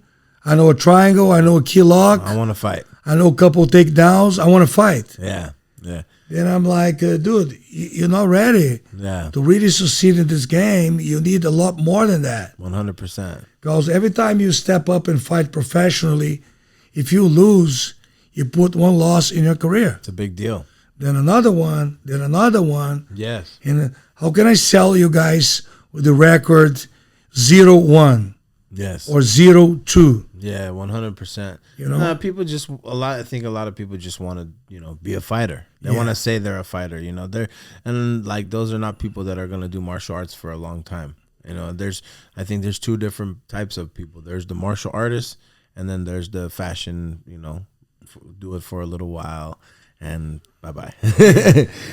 I know a triangle. I know a key lock. I want to fight. I know a couple takedowns. I want to fight. Yeah. Yeah. then I'm like, dude, you're not ready. Yeah. To really succeed in this game, you need a lot more than that. 100%. Because every time you step up and fight professionally, if you lose, you put one loss in your career. It's a big deal. Then another one, then another one. Yes. And how can I sell you guys with the record 0-1 Yes. or 0-2? Yeah, 100%. You know? People just I think a lot of people just want to, be a fighter. They want to say they're a fighter, and like those are not people that are going to do martial arts for a long time. I think there's two different types of people. There's the martial artists, and then there's the fashion, do it for a little while and bye-bye.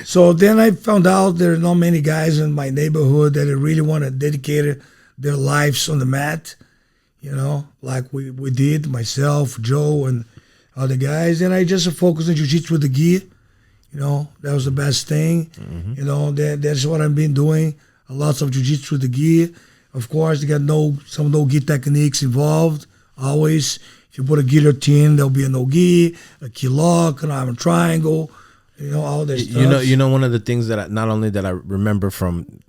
So then I found out there are not many guys in my neighborhood that really want to dedicate their lives on the mat, like we did, myself, Joe, and other guys. And I just focused on jiu-jitsu with the gi. That was the best thing. Mm-hmm. That's what I've been doing. Lots of jiu-jitsu with the gi. Of course, they got some no-gi techniques involved, always. If you put a guillotine, there'll be a no-gi, a key lock, an arm triangle, all that stuff. One of the things that not only that I remember from...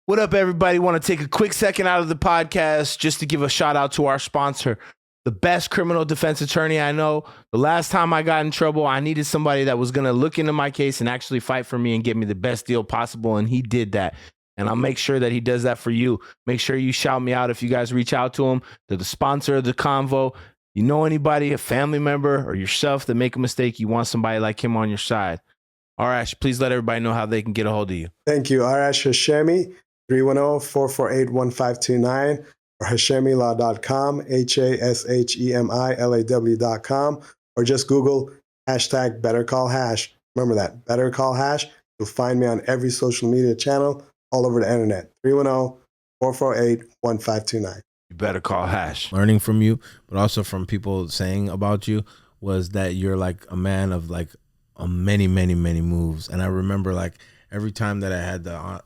What up, everybody? Want to take a quick second out of the podcast just to give a shout out to our sponsor, the best criminal defense attorney I know. The last time I got in trouble, I needed somebody that was going to look into my case and actually fight for me and get me the best deal possible, and he did that. And I'll make sure that he does that for you. Make sure you shout me out if you guys reach out to him. They're the sponsor of the Convo. You know anybody, a family member, or yourself that make a mistake, you want somebody like him on your side. Arash, please let everybody know how they can get a hold of you. Thank you. Arash Hashemi, 310-448-1529, or HashemiLaw.com, HashemiLaw.com, or just Google hashtag BetterCallHash. Remember that, BetterCallHash. You'll find me on every social media channel all over the internet. 310-448-1529. You better call Hash. Learning from you, but also from people saying about you, was that you're like a man of like many, many, many moves. And I remember like every time that I had the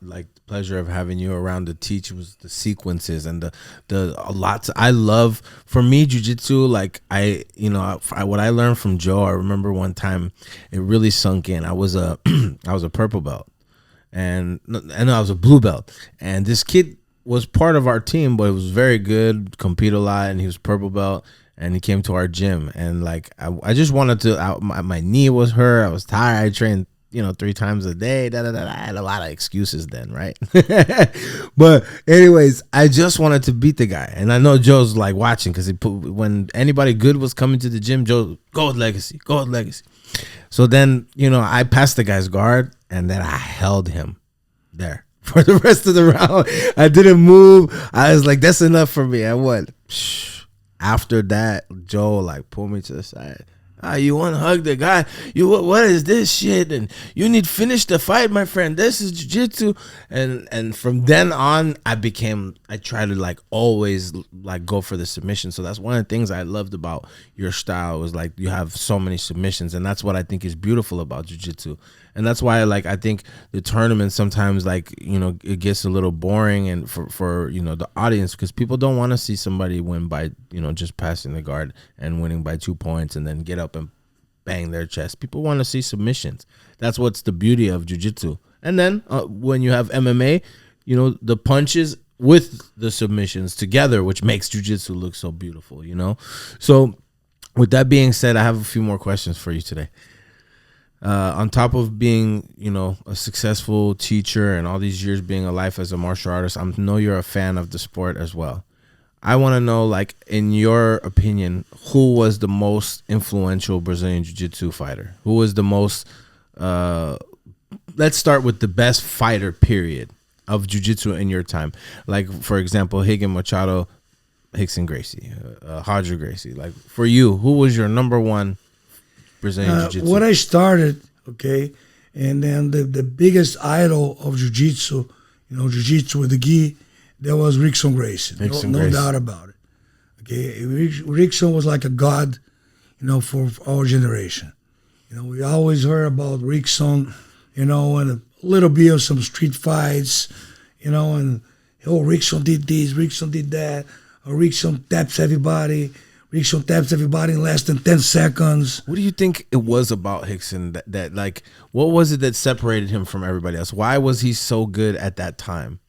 pleasure of having you around to teach was the sequences and the lots. I love, for me, jiu-jitsu, like what I learned from Joe, I remember one time it really sunk in. I was a purple belt. And I was a blue belt, and this kid was part of our team, but he was very good, compete a lot, and he was purple belt, and he came to our gym, and like I just wanted to. My knee was hurt. I was tired. I trained 3 times a day. I had a lot of excuses then, right? But anyways, I just wanted to beat the guy, and I know Joe's like watching because when anybody good was coming to the gym, Joe, go with Legacy. So then I passed the guy's guard. And then I held him there for the rest of the round. I didn't move. I was like, that's enough for me. I won. After that, Joe like pulled me to the side. You want to hug the guy? What is this shit? And you need to finish the fight, my friend. This is jiu-jitsu. And from then on, I try to like always like go for the submission. So that's one of the things I loved about your style was like you have so many submissions. And that's what I think is beautiful about jiu-jitsu. And that's why I think the tournament sometimes it gets a little boring and for the audience, because people don't want to see somebody win by just passing the guard and winning by 2 points and then get up and bang their chest. People want to see submissions. That's what's the beauty of jiu-jitsu. And then when you have MMA, the punches with the submissions together, which makes jiu-jitsu look so beautiful, So with that being said, I have a few more questions for you today. On top of being, a successful teacher and all these years being a life as a martial artist, I know you're a fan of the sport as well. I want to know, like, in your opinion, who was the most influential Brazilian Jiu-Jitsu fighter? Who was the most, let's start with the best fighter, period, of Jiu-Jitsu in your time. Like, for example, Higgin Machado, Rickson Gracie, Roger Gracie. Like, for you, who was your number one Brazilian Jiu-Jitsu? When I started, and then the biggest idol of Jiu-Jitsu, Jiu-Jitsu with the gi, that was Rickson Gracie. No doubt about it. Rickson was like a god, for our generation. We always heard about Rickson, and a little bit of some street fights, and Rickson did this, Rickson did that, or Rickson taps everybody, Rickson taps everybody in less than 10 seconds. What do you think it was about Rickson that like, what was it that separated him from everybody else? Why was he so good at that time?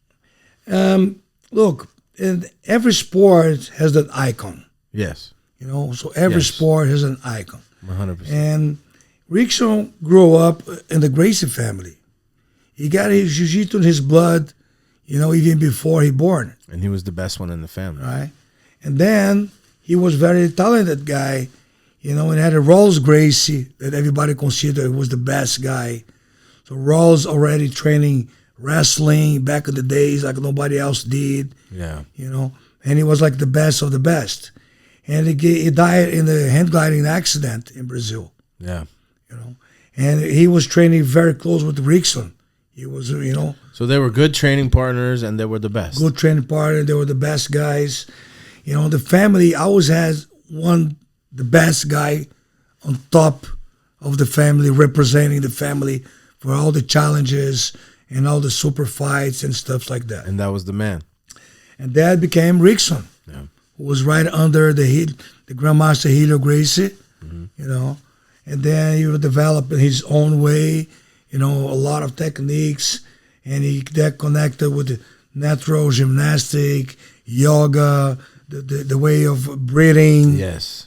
Look, in every sport has that icon. Yes. You know, so every sport has an icon. 100%. And Rickson grew up in the Gracie family. He got his jiu-jitsu in his blood, you know, even before he born. And he was the best one in the family. Right? And then he was very talented guy, you know, and had a Rawls Gracie that everybody considered was the best guy. So Rawls already training wrestling back in the days like nobody else did. Yeah. You know, and he was like the best of the best. And he died in a hand gliding accident in Brazil. Yeah. You know, and he was training very close with Rickson. He was, you know. So they were good training partners and they were the best. Good training partner. They were the best guys. You know, the family always has the best guy on top of the family, representing the family for all the challenges and all the super fights and stuff like that. And that was the man. And that became Rickson, who was right under the Grandmaster Helio Gracie, you know. And then he would develop in his own way, you know, a lot of techniques. And he got connected with the natural gymnastic, yoga, the way of breathing,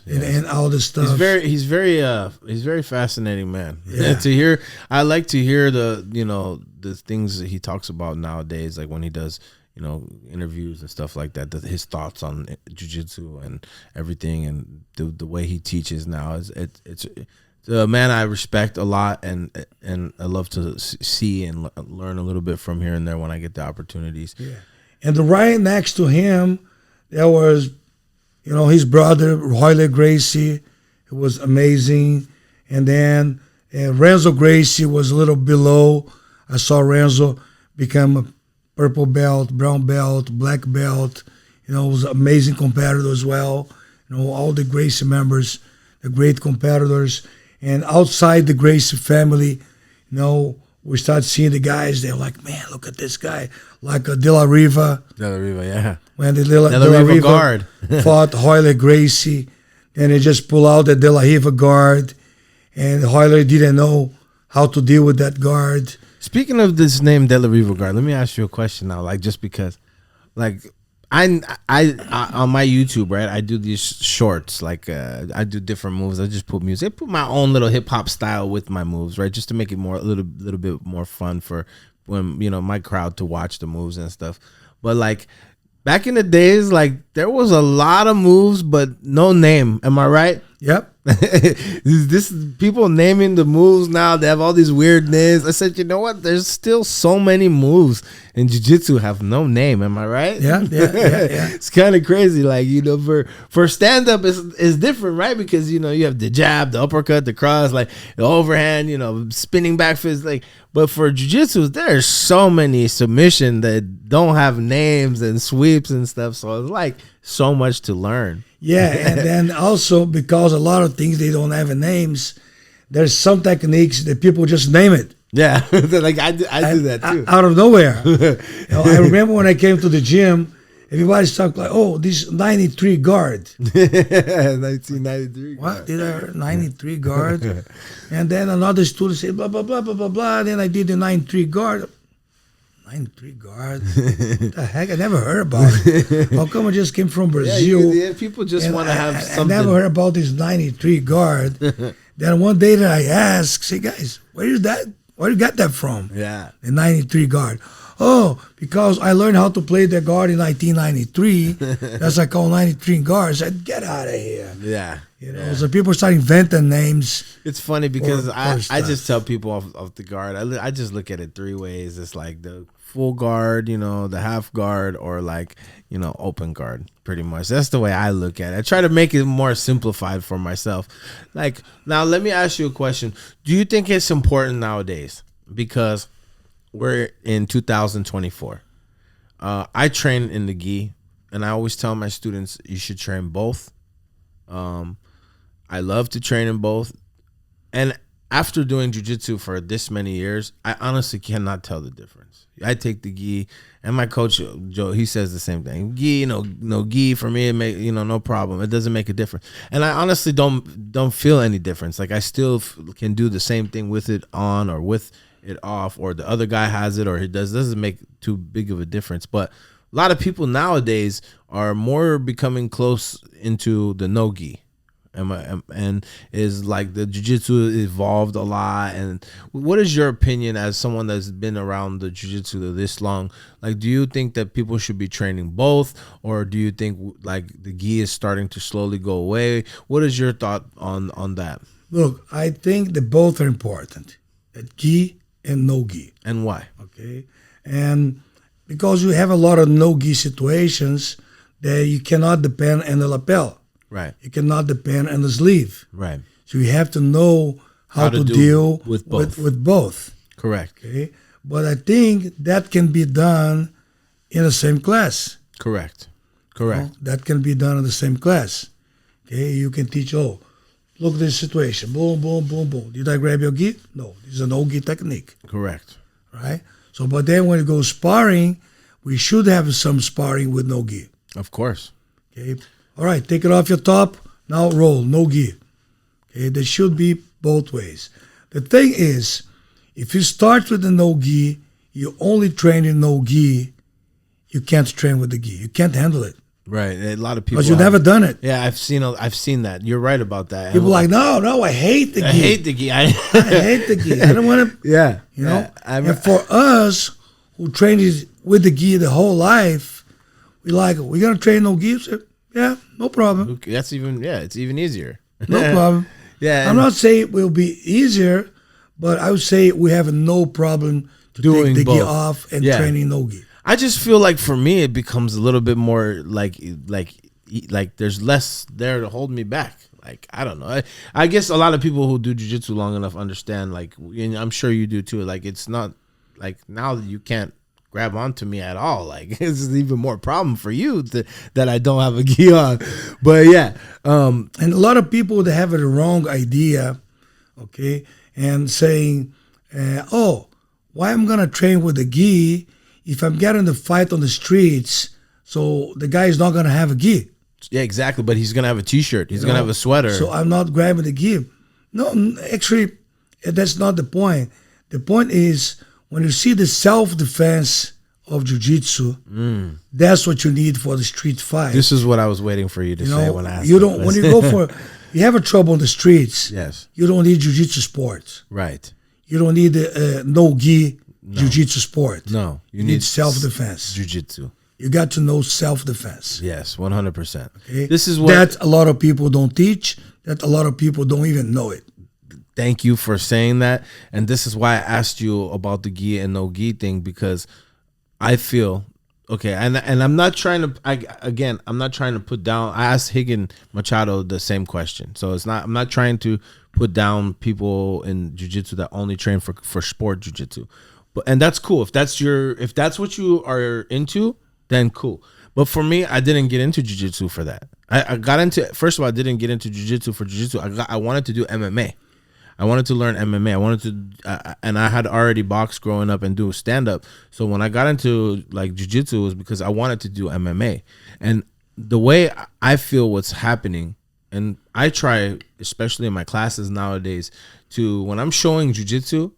and all this stuff. He's very fascinating man. Yeah. I like to hear the things that he talks about nowadays, like when he does, you know, interviews and stuff like that. His thoughts on jiu-jitsu and everything, and the way he teaches now it's a man I respect a lot, and I love to see and learn a little bit from here and there when I get the opportunities. Yeah, and right next to him, there was, you know, his brother, Royler Gracie, who was amazing. And then Renzo Gracie was a little below. I saw Renzo become a purple belt, brown belt, black belt. You know, was an amazing competitor as well. You know, all the Gracie members, the great competitors. And outside the Gracie family, you know, we start seeing the guys. They're like, man, look at this guy. Like De La Riva. De La Riva, yeah. When the De La Riva guard fought Royler Gracie, and they just pull out the De La Riva guard, and Royler didn't know how to deal with that guard. Speaking of this name, De La Riva guard, let me ask you a question now, like, just because, like, I on my YouTube, right, I do these shorts, like I do different moves. I just put music, I put my own little hip hop style with my moves, right, just to make it a little bit more fun for when, you know, my crowd to watch the moves and stuff. But like back in the days, like there was a lot of moves, but no name. Am I right? Yep. This people naming the moves now. They have all these weird names. I said, you know what? There's still so many moves in jiu-jitsu have no name. Am I right? Yeah. It's kind of crazy. Like, you know, for stand-up is different, right? Because, you know, you have the jab, the uppercut, the cross, like the overhand, you know, spinning back fist. Like, but for jiu-jitsu, there's so many submission that don't have names and sweeps and stuff. So it's like so much to learn. Yeah, and then also because a lot of things they don't have names, there's some techniques that people just name it. Yeah, like I do that too. Out of nowhere. You know, I remember when I came to the gym, everybody's talking like, "Oh, this 93 guard." 1993. What did I 93 guard? And then another student said blah blah blah blah blah blah. Then I did the 93 guard. 93 guard. What the heck? I never heard about it. How come I just came from Brazil? Yeah, people just want to have something. I never heard about this 93 guard. Then one day that I asked, say, guys, where you got that from? Yeah. The 93 guard. Oh, because I learned how to play the guard in 1993. That's I call 93 guard. I said, get out of here. Yeah. You know, so people start inventing names. It's funny because I just tell people off the guard. I just look at it three ways. It's like the full guard, you know, the half guard, or like, you know, open guard. Pretty much. That's the way I look at it. I try to make it more simplified for myself. Like, now let me ask you a question. Do you think it's important nowadays? Because we're in 2024. I train in the gi, and I always tell my students you should train both. I love to train in both, and after doing jiu-jitsu for this many years, I honestly cannot tell the difference. I take the gi, and my coach Joe, he says the same thing. Gi, no gi for me, it make no problem. It doesn't make a difference, and I honestly don't feel any difference. Like I still can do the same thing with it on or with it off, or the other guy has it or he doesn't make too big of a difference. But a lot of people nowadays are more becoming close into the no-gi. And is like the jiu-jitsu evolved a lot. And what is your opinion as someone that's been around the jiu-jitsu this long? Like, do you think that people should be training both, or do you think like the gi is starting to slowly go away? What is your thought on that? Look, I think that both are important, that gi and no gi. And why? Okay, and because you have a lot of no gi situations that you cannot depend on the lapel. Right. You cannot depend on the sleeve. Right. So you have to know how to deal with both. Correct. Okay. But I think that can be done in the same class. Correct. That can be done in the same class. Okay. You can teach, look at this situation. Boom, boom, boom, boom. Did I grab your gi? No. This is a no-gi technique. Correct. Right? So, but then when you go sparring, we should have some sparring with no gi. Of course. Okay. All right, take it off your top. Now roll, no gi. Okay, there should be both ways. The thing is, if you start with the no gi, you only train in no gi, you can't train with the gi. You can't handle it. Right. A lot of people. Because you've never done it. Yeah, I've seen that. You're right about that. People are like, no, I hate the gi. I hate the gi. I hate the gi. I don't want to. Yeah. You know? Yeah, and for us who trained with the gi the whole life, we're going to train no gi? So, yeah, no problem. That's it's even easier. No problem. Yeah. I'm not saying it will be easier, but I would say we have no problem to doing take the both. gi off and training no gi. I just feel like for me it becomes a little bit more like there's less there to hold me back. Like I don't know. I guess a lot of people who do jiu-jitsu long enough understand. Like, and I'm sure you do too. Like it's not like now that you can't grab onto me at all. Like it's even more problem for you that I don't have a gi on. But yeah, and a lot of people that have the wrong idea, okay, and saying, why I'm gonna train with a gi if I'm getting the fight on the streets? So the guy is not gonna have a gi. Yeah, exactly. But he's gonna have a t-shirt. He's gonna have a sweater. So I'm not grabbing the gi. No, actually, that's not the point. The point is, when you see the self-defense of jiu-jitsu, that's what you need for the street fight. This is what I was waiting for you to say when I asked. When you go for, you have a trouble in the streets. Yes. You don't need jiu-jitsu sports. Right. You don't need no-gi jiu-jitsu sport. No. You need self-defense. Jiu-jitsu. You got to know self-defense. Yes, 100%. Okay? This is what that a lot of people don't teach. That a lot of people don't even know it. Thank you for saying that. And this is why I asked you about the gi and no gi thing, because I feel and I'm not trying to I'm not trying to put down. I asked Higgin Machado the same question. So I'm not trying to put down people in jiu-jitsu that only train for sport jiu-jitsu. And that's cool. If that's what you are into, then cool. But for me, I didn't get into jiu-jitsu for that. I got into, first of all, I didn't get into jiu-jitsu for jiu-jitsu. I wanted to do MMA. I wanted to learn MMA. I wanted to, and I had already boxed growing up and do stand-up. So when I got into like jiu-jitsu, it was because I wanted to do MMA. And the way I feel what's happening, and I try, especially in my classes nowadays, to when I'm showing jiu-jitsu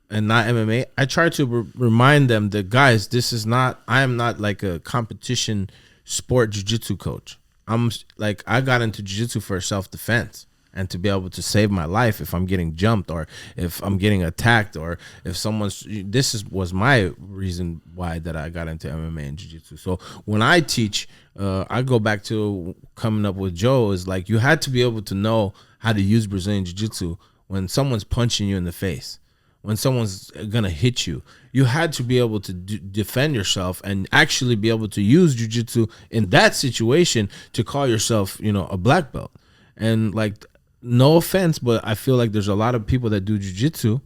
and not MMA, I try to remind them that, guys, I am not like a competition sport jiu-jitsu coach. I got into jiu-jitsu for self-defense and to be able to save my life if I'm getting jumped or if I'm getting attacked or if was my reason why that I got into MMA and jiu-jitsu. So when I teach, I go back to coming up with Joe, is like, you had to be able to know how to use Brazilian jiu-jitsu when someone's punching you in the face, when someone's gonna hit you. You had to be able to defend yourself and actually be able to use jiu-jitsu in that situation to call yourself, a black belt. And like, no offense, but I feel like there's a lot of people that do jiu-jitsu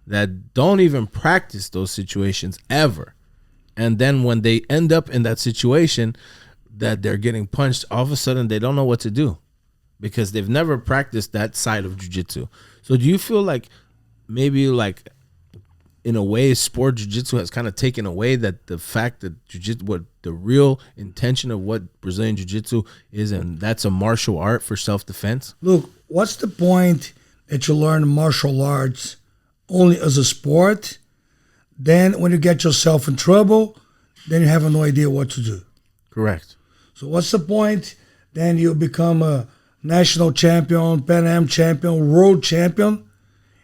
that don't even practice those situations ever. And then when they end up in that situation that they're getting punched, all of a sudden they don't know what to do because they've never practiced that side of jiu-jitsu. So do you feel like maybe like in a way, sport jiu-jitsu has kind of taken away that the fact that jiu-jitsu, what the real intention of what Brazilian jiu-jitsu is, and that's a martial art for self-defense? Look, what's the point that you learn martial arts only as a sport? Then when you get yourself in trouble, then you have no idea what to do. Correct. So what's the point? Then you become a national champion, Pan Am champion, world champion,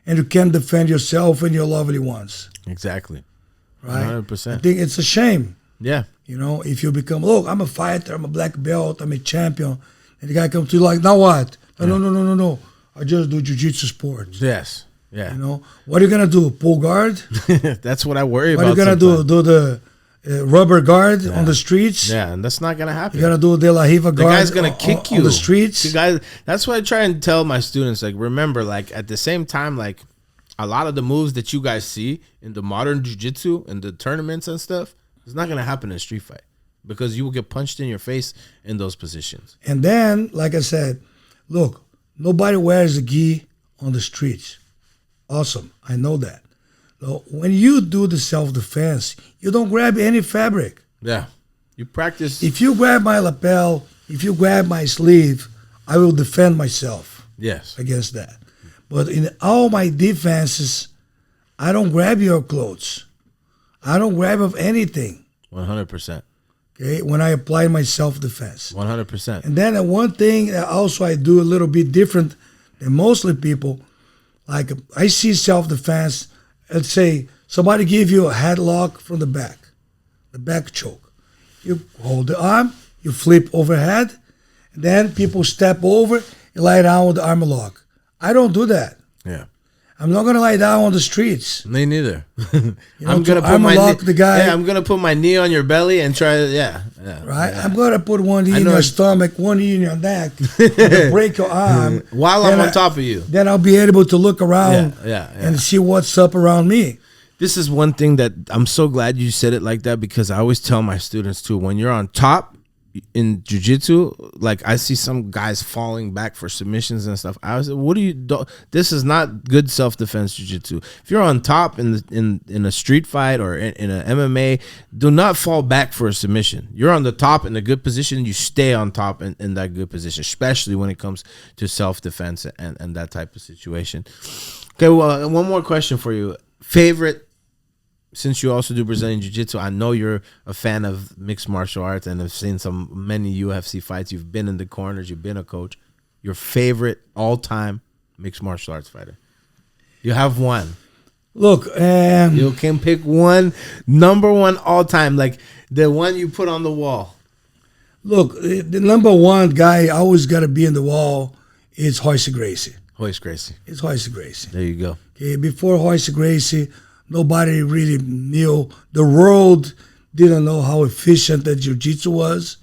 and you can't defend yourself and your lovely ones. Exactly. Right? 100%. I think it's a shame. Yeah. You know, if you become, look, I'm a fighter, I'm a black belt, I'm a champion, and the guy comes to you like, now what? No. I just do jiu-jitsu sports. Yes. Yeah. You know, what are you gonna do? Pull guard? That's what I worry about. What are you gonna do? Do the rubber guard on the streets? Yeah, and that's not gonna happen. You're gonna do De La Riva guard. The guy's gonna kick you on the streets. The guy. That's what I try and tell my students. Like, remember, like at the same time, like a lot of the moves that you guys see in the modern jiu-jitsu and the tournaments and stuff, it's not gonna happen in a street fight because you will get punched in your face in those positions. And then, like I said, look, nobody wears a gi on the streets. Awesome, I know that. So when you do the self-defense, you don't grab any fabric. Yeah, you practice. If you grab my lapel, if you grab my sleeve, I will defend myself. Yes. Against that. But in all my defenses, I don't grab your clothes. I don't grab of anything. 100%. Okay, when I apply my self-defense. 100%. And then one thing that also I do a little bit different than mostly people, like I see self-defense, let's say somebody give you a headlock from the back choke. You hold the arm, you flip overhead, and then people step over and lie down with the arm lock. I don't do that. Yeah. I'm not gonna lie down on the streets. Me neither. I'm gonna put my knee, the guy. Yeah, I'm gonna put my knee on your belly and try. Yeah. Right. Yeah. I'm gonna put one knee in your stomach, one knee in your neck, break your arm while I'm on top of you. Then I'll be able to look around, and see what's up around me. This is one thing that I'm so glad you said it like that, because I always tell my students too, when you're on top in jiu-jitsu, like I see some guys falling back for submissions and stuff. I was like, what do you do? This is not good self-defense jiu-jitsu. If you're on top in a street fight or in a MMA, do not fall back for a submission. You're on the top in a good position, you stay on top in that good position, especially when it comes to self-defense and that type of situation. Okay, well, one more question for you. Favorite, since you also do Brazilian Jiu-Jitsu, I know you're a fan of mixed martial arts and have seen many UFC fights. You've been in the corners. You've been a coach. Your favorite all-time mixed martial arts fighter? You have one. Look, you can pick one, number one all-time, like the one you put on the wall. Look, the number one guy always got to be in the wall is Royce Gracie. Royce Gracie. It's Royce Gracie. There you go. Okay, before Royce Gracie, nobody really knew. The world didn't know how efficient that jiu-jitsu was,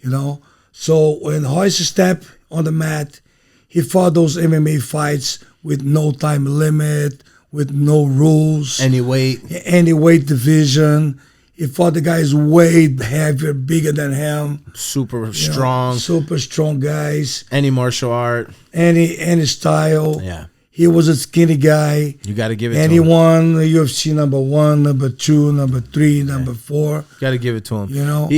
you know. So when Royce stepped on the mat, he fought those MMA fights with no time limit, with no rules. Any weight division. He fought the guys way heavier, bigger than him. Super strong guys. Any martial art. Any style. Yeah. He was a skinny guy. You got to give it to him. And he won UFC number 1, number 2, number 3, number 4. Got to give it to him. You know?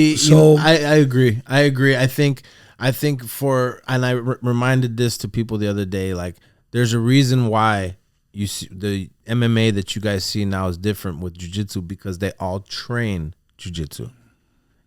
I agree. I think and I reminded this to people the other day, like there's a reason why you see the MMA that you guys see now is different with jiu-jitsu, because they all train jiu-jitsu.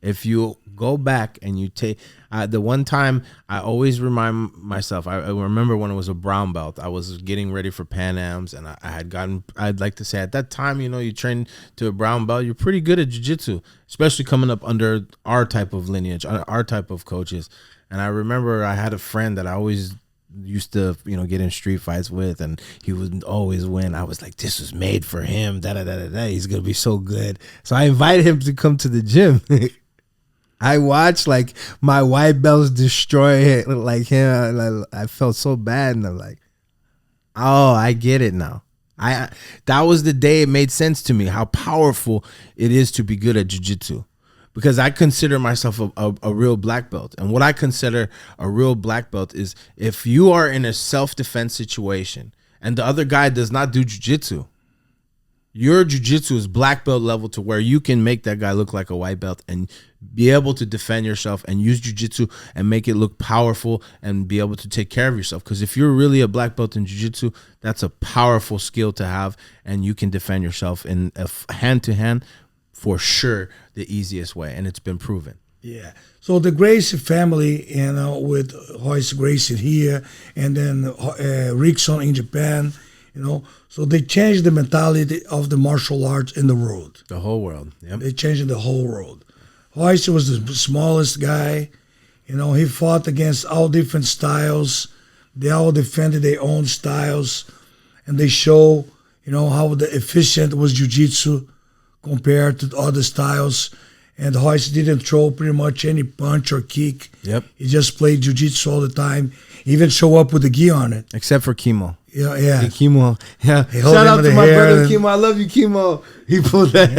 If you go back and you take the one time, I always remind myself, I remember when it was a brown belt, I was getting ready for Pan Ams, and I'd like to say at that time, you know, you train to a brown belt, you're pretty good at jiu-jitsu, especially coming up under our type of lineage, our type of coaches. And I remember I had a friend that I always used to, you know, get in street fights with, and he would always win. I was like, this was made for him, he's gonna be so good. So I invited him to come to the gym. I watched like my white belts destroy it like him. I felt so bad, and I'm like, oh, I get it now. That was the day it made sense to me how powerful it is to be good at jiu-jitsu, because I consider myself a real black belt. And what I consider a real black belt is if you are in a self-defense situation and the other guy does not do jiu-jitsu. Your jiu-jitsu is black belt level to where you can make that guy look like a white belt and be able to defend yourself and use jiu-jitsu and make it look powerful and be able to take care of yourself. Because if you're really a black belt in jiu-jitsu, that's a powerful skill to have, and you can defend yourself in a hand-to-hand for sure the easiest way, and it's been proven. Yeah. So the Gracie family, with Royce Gracie here, and then Rickson in Japan, so they changed the mentality of the martial arts in the world. The whole world. Yep. They changed the whole world. Royce was the smallest guy. He fought against all different styles. They all defended their own styles, and they show, how the efficient was jiu-jitsu compared to other styles. And Royce didn't throw pretty much any punch or kick. Yep. He just played jiu-jitsu all the time. He even show up with the gi on it. Except for Chemo. Yeah. Hey, Chemo. Yeah. He Shout out to my brother and... Chemo. I love you, Chemo. He pulled that.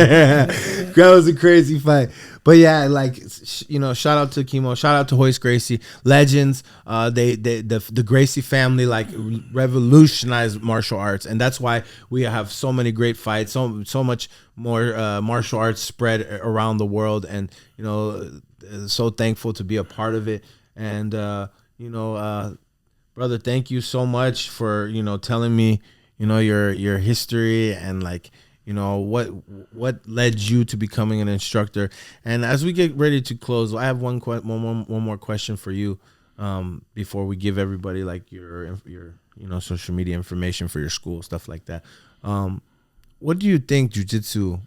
That was a crazy fight. But yeah, shout out to Chemo. Shout out to Royce Gracie. Legends. The Gracie family revolutionized martial arts, and that's why we have so many great fights, so much more martial arts spread around the world, and so thankful to be a part of it. And brother, thank you so much for telling me your history and what led you to becoming an instructor. And as we get ready to close, I have one more question for you before we give everybody your social media information for your school, stuff like that. What do you think jiu-jitsu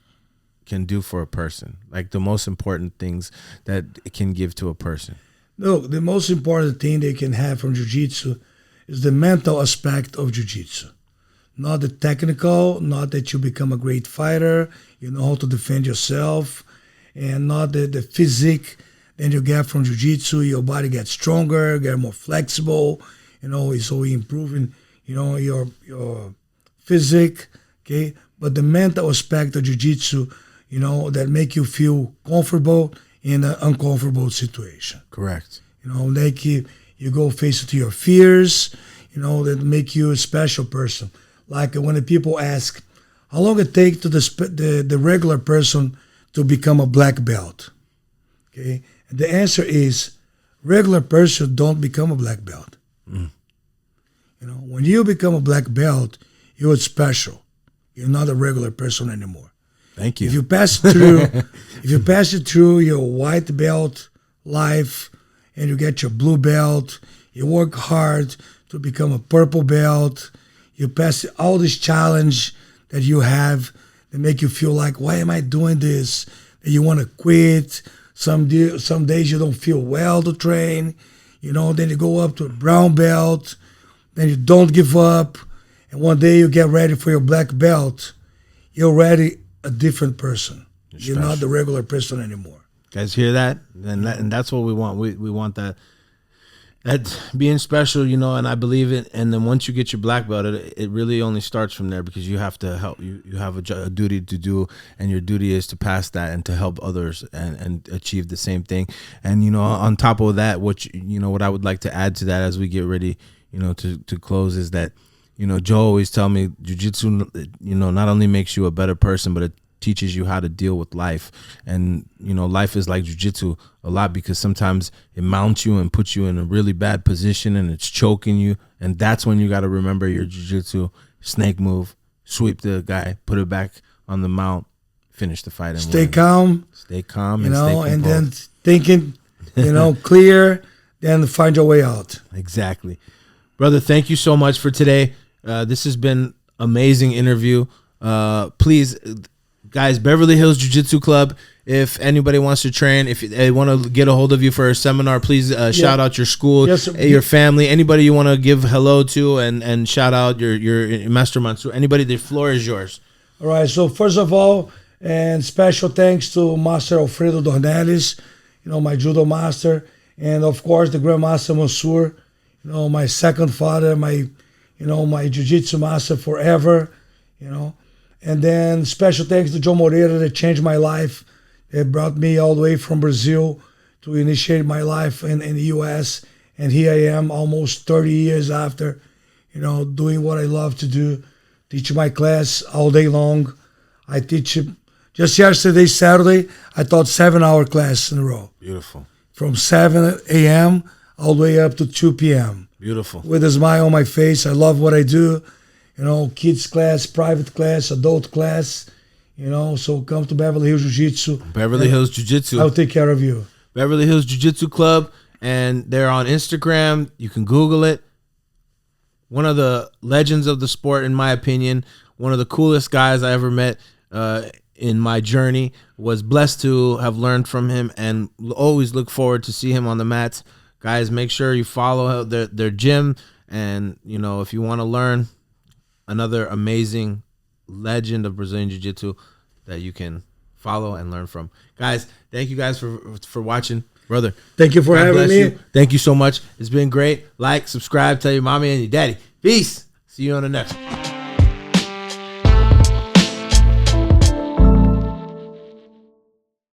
can do for a person? Like the most important things that it can give to a person? Look, the most important thing they can have from jiu-jitsu is the mental aspect of jiu-jitsu. Not the technical, not that you become a great fighter, you know how to defend yourself, and not the physique that you get from jiu-jitsu. Your body gets stronger, get more flexible, so improving, your physique, okay? But the mental aspect of jiu-jitsu, that make you feel comfortable in an uncomfortable situation. Correct. You go face to your fears, that make you a special person. Like when the people ask, how long it take to the regular person to become a black belt? Okay, and the answer is, regular person don't become a black belt. Mm. When you become a black belt, you're special. You're not a regular person anymore. Thank you. If you pass it through your white belt life, and you get your blue belt, you work hard to become a purple belt. You pass all this challenge that you have that make you feel like, why am I doing this? That you want to quit. Some days you don't feel well to train. Then you go up to a brown belt. Then you don't give up. And one day you get ready for your black belt. You're already a different person. You're not the regular person anymore. Guys hear that? And that's what we want. We want that being special, and I believe it. And then once you get your black belt, it really only starts from there, because you have to help. You have a duty to do, and your duty is to pass that and to help others and achieve the same thing. And on top of that, what I would like to add to that as we get ready, to close, is that Joe always tell me jiu-jitsu, not only makes you a better person, but it teaches you how to deal with life. And life is like jiu-jitsu a lot, because sometimes it mounts you and puts you in a really bad position and it's choking you, and that's when you got to remember your jiu-jitsu snake move, sweep the guy, put it back on the mount, finish the fight, and stay calm, and stay composed. And then thinking clear, then find your way out. Exactly. Brother, thank you so much for today. This has been amazing interview. Please, guys, Beverly Hills Jiu-Jitsu Club, if anybody wants to train, if they want to get a hold of you for a seminar, please shout out your school, your family, anybody you want to give hello to, and shout out your Master Mansour. Anybody, the floor is yours. All right, so first of all, and special thanks to Master Alfredo Dornelles, my judo master, and of course the Grandmaster Mansur, my second father, my jiu-jitsu master forever, And then special thanks to Joe Morera that changed my life. It brought me all the way from Brazil to initiate my life in the U.S. And here I am almost 30 years after, doing what I love to do, teach my class all day long. I teach just yesterday, Saturday, I taught 7-hour class in a row. Beautiful. From 7 a.m. all the way up to 2 p.m. Beautiful. With a smile on my face. I love what I do. Kids class, private class, adult class. So come to Beverly Hills Jiu-Jitsu. Beverly Hills Jiu-Jitsu. I'll take care of you. Beverly Hills Jiu-Jitsu Club. And they're on Instagram. You can Google it. One of the legends of the sport, in my opinion. One of the coolest guys I ever met in my journey. Was blessed to have learned from him and always look forward to see him on the mats. Guys, make sure you follow their gym. And, if you want to learn another amazing legend of Brazilian Jiu-Jitsu that you can follow and learn from. Guys, thank you guys for watching. Brother, thank you for having me. You. Thank you so much. It's been great. Like, subscribe, tell your mommy and your daddy. Peace. See you on the next one.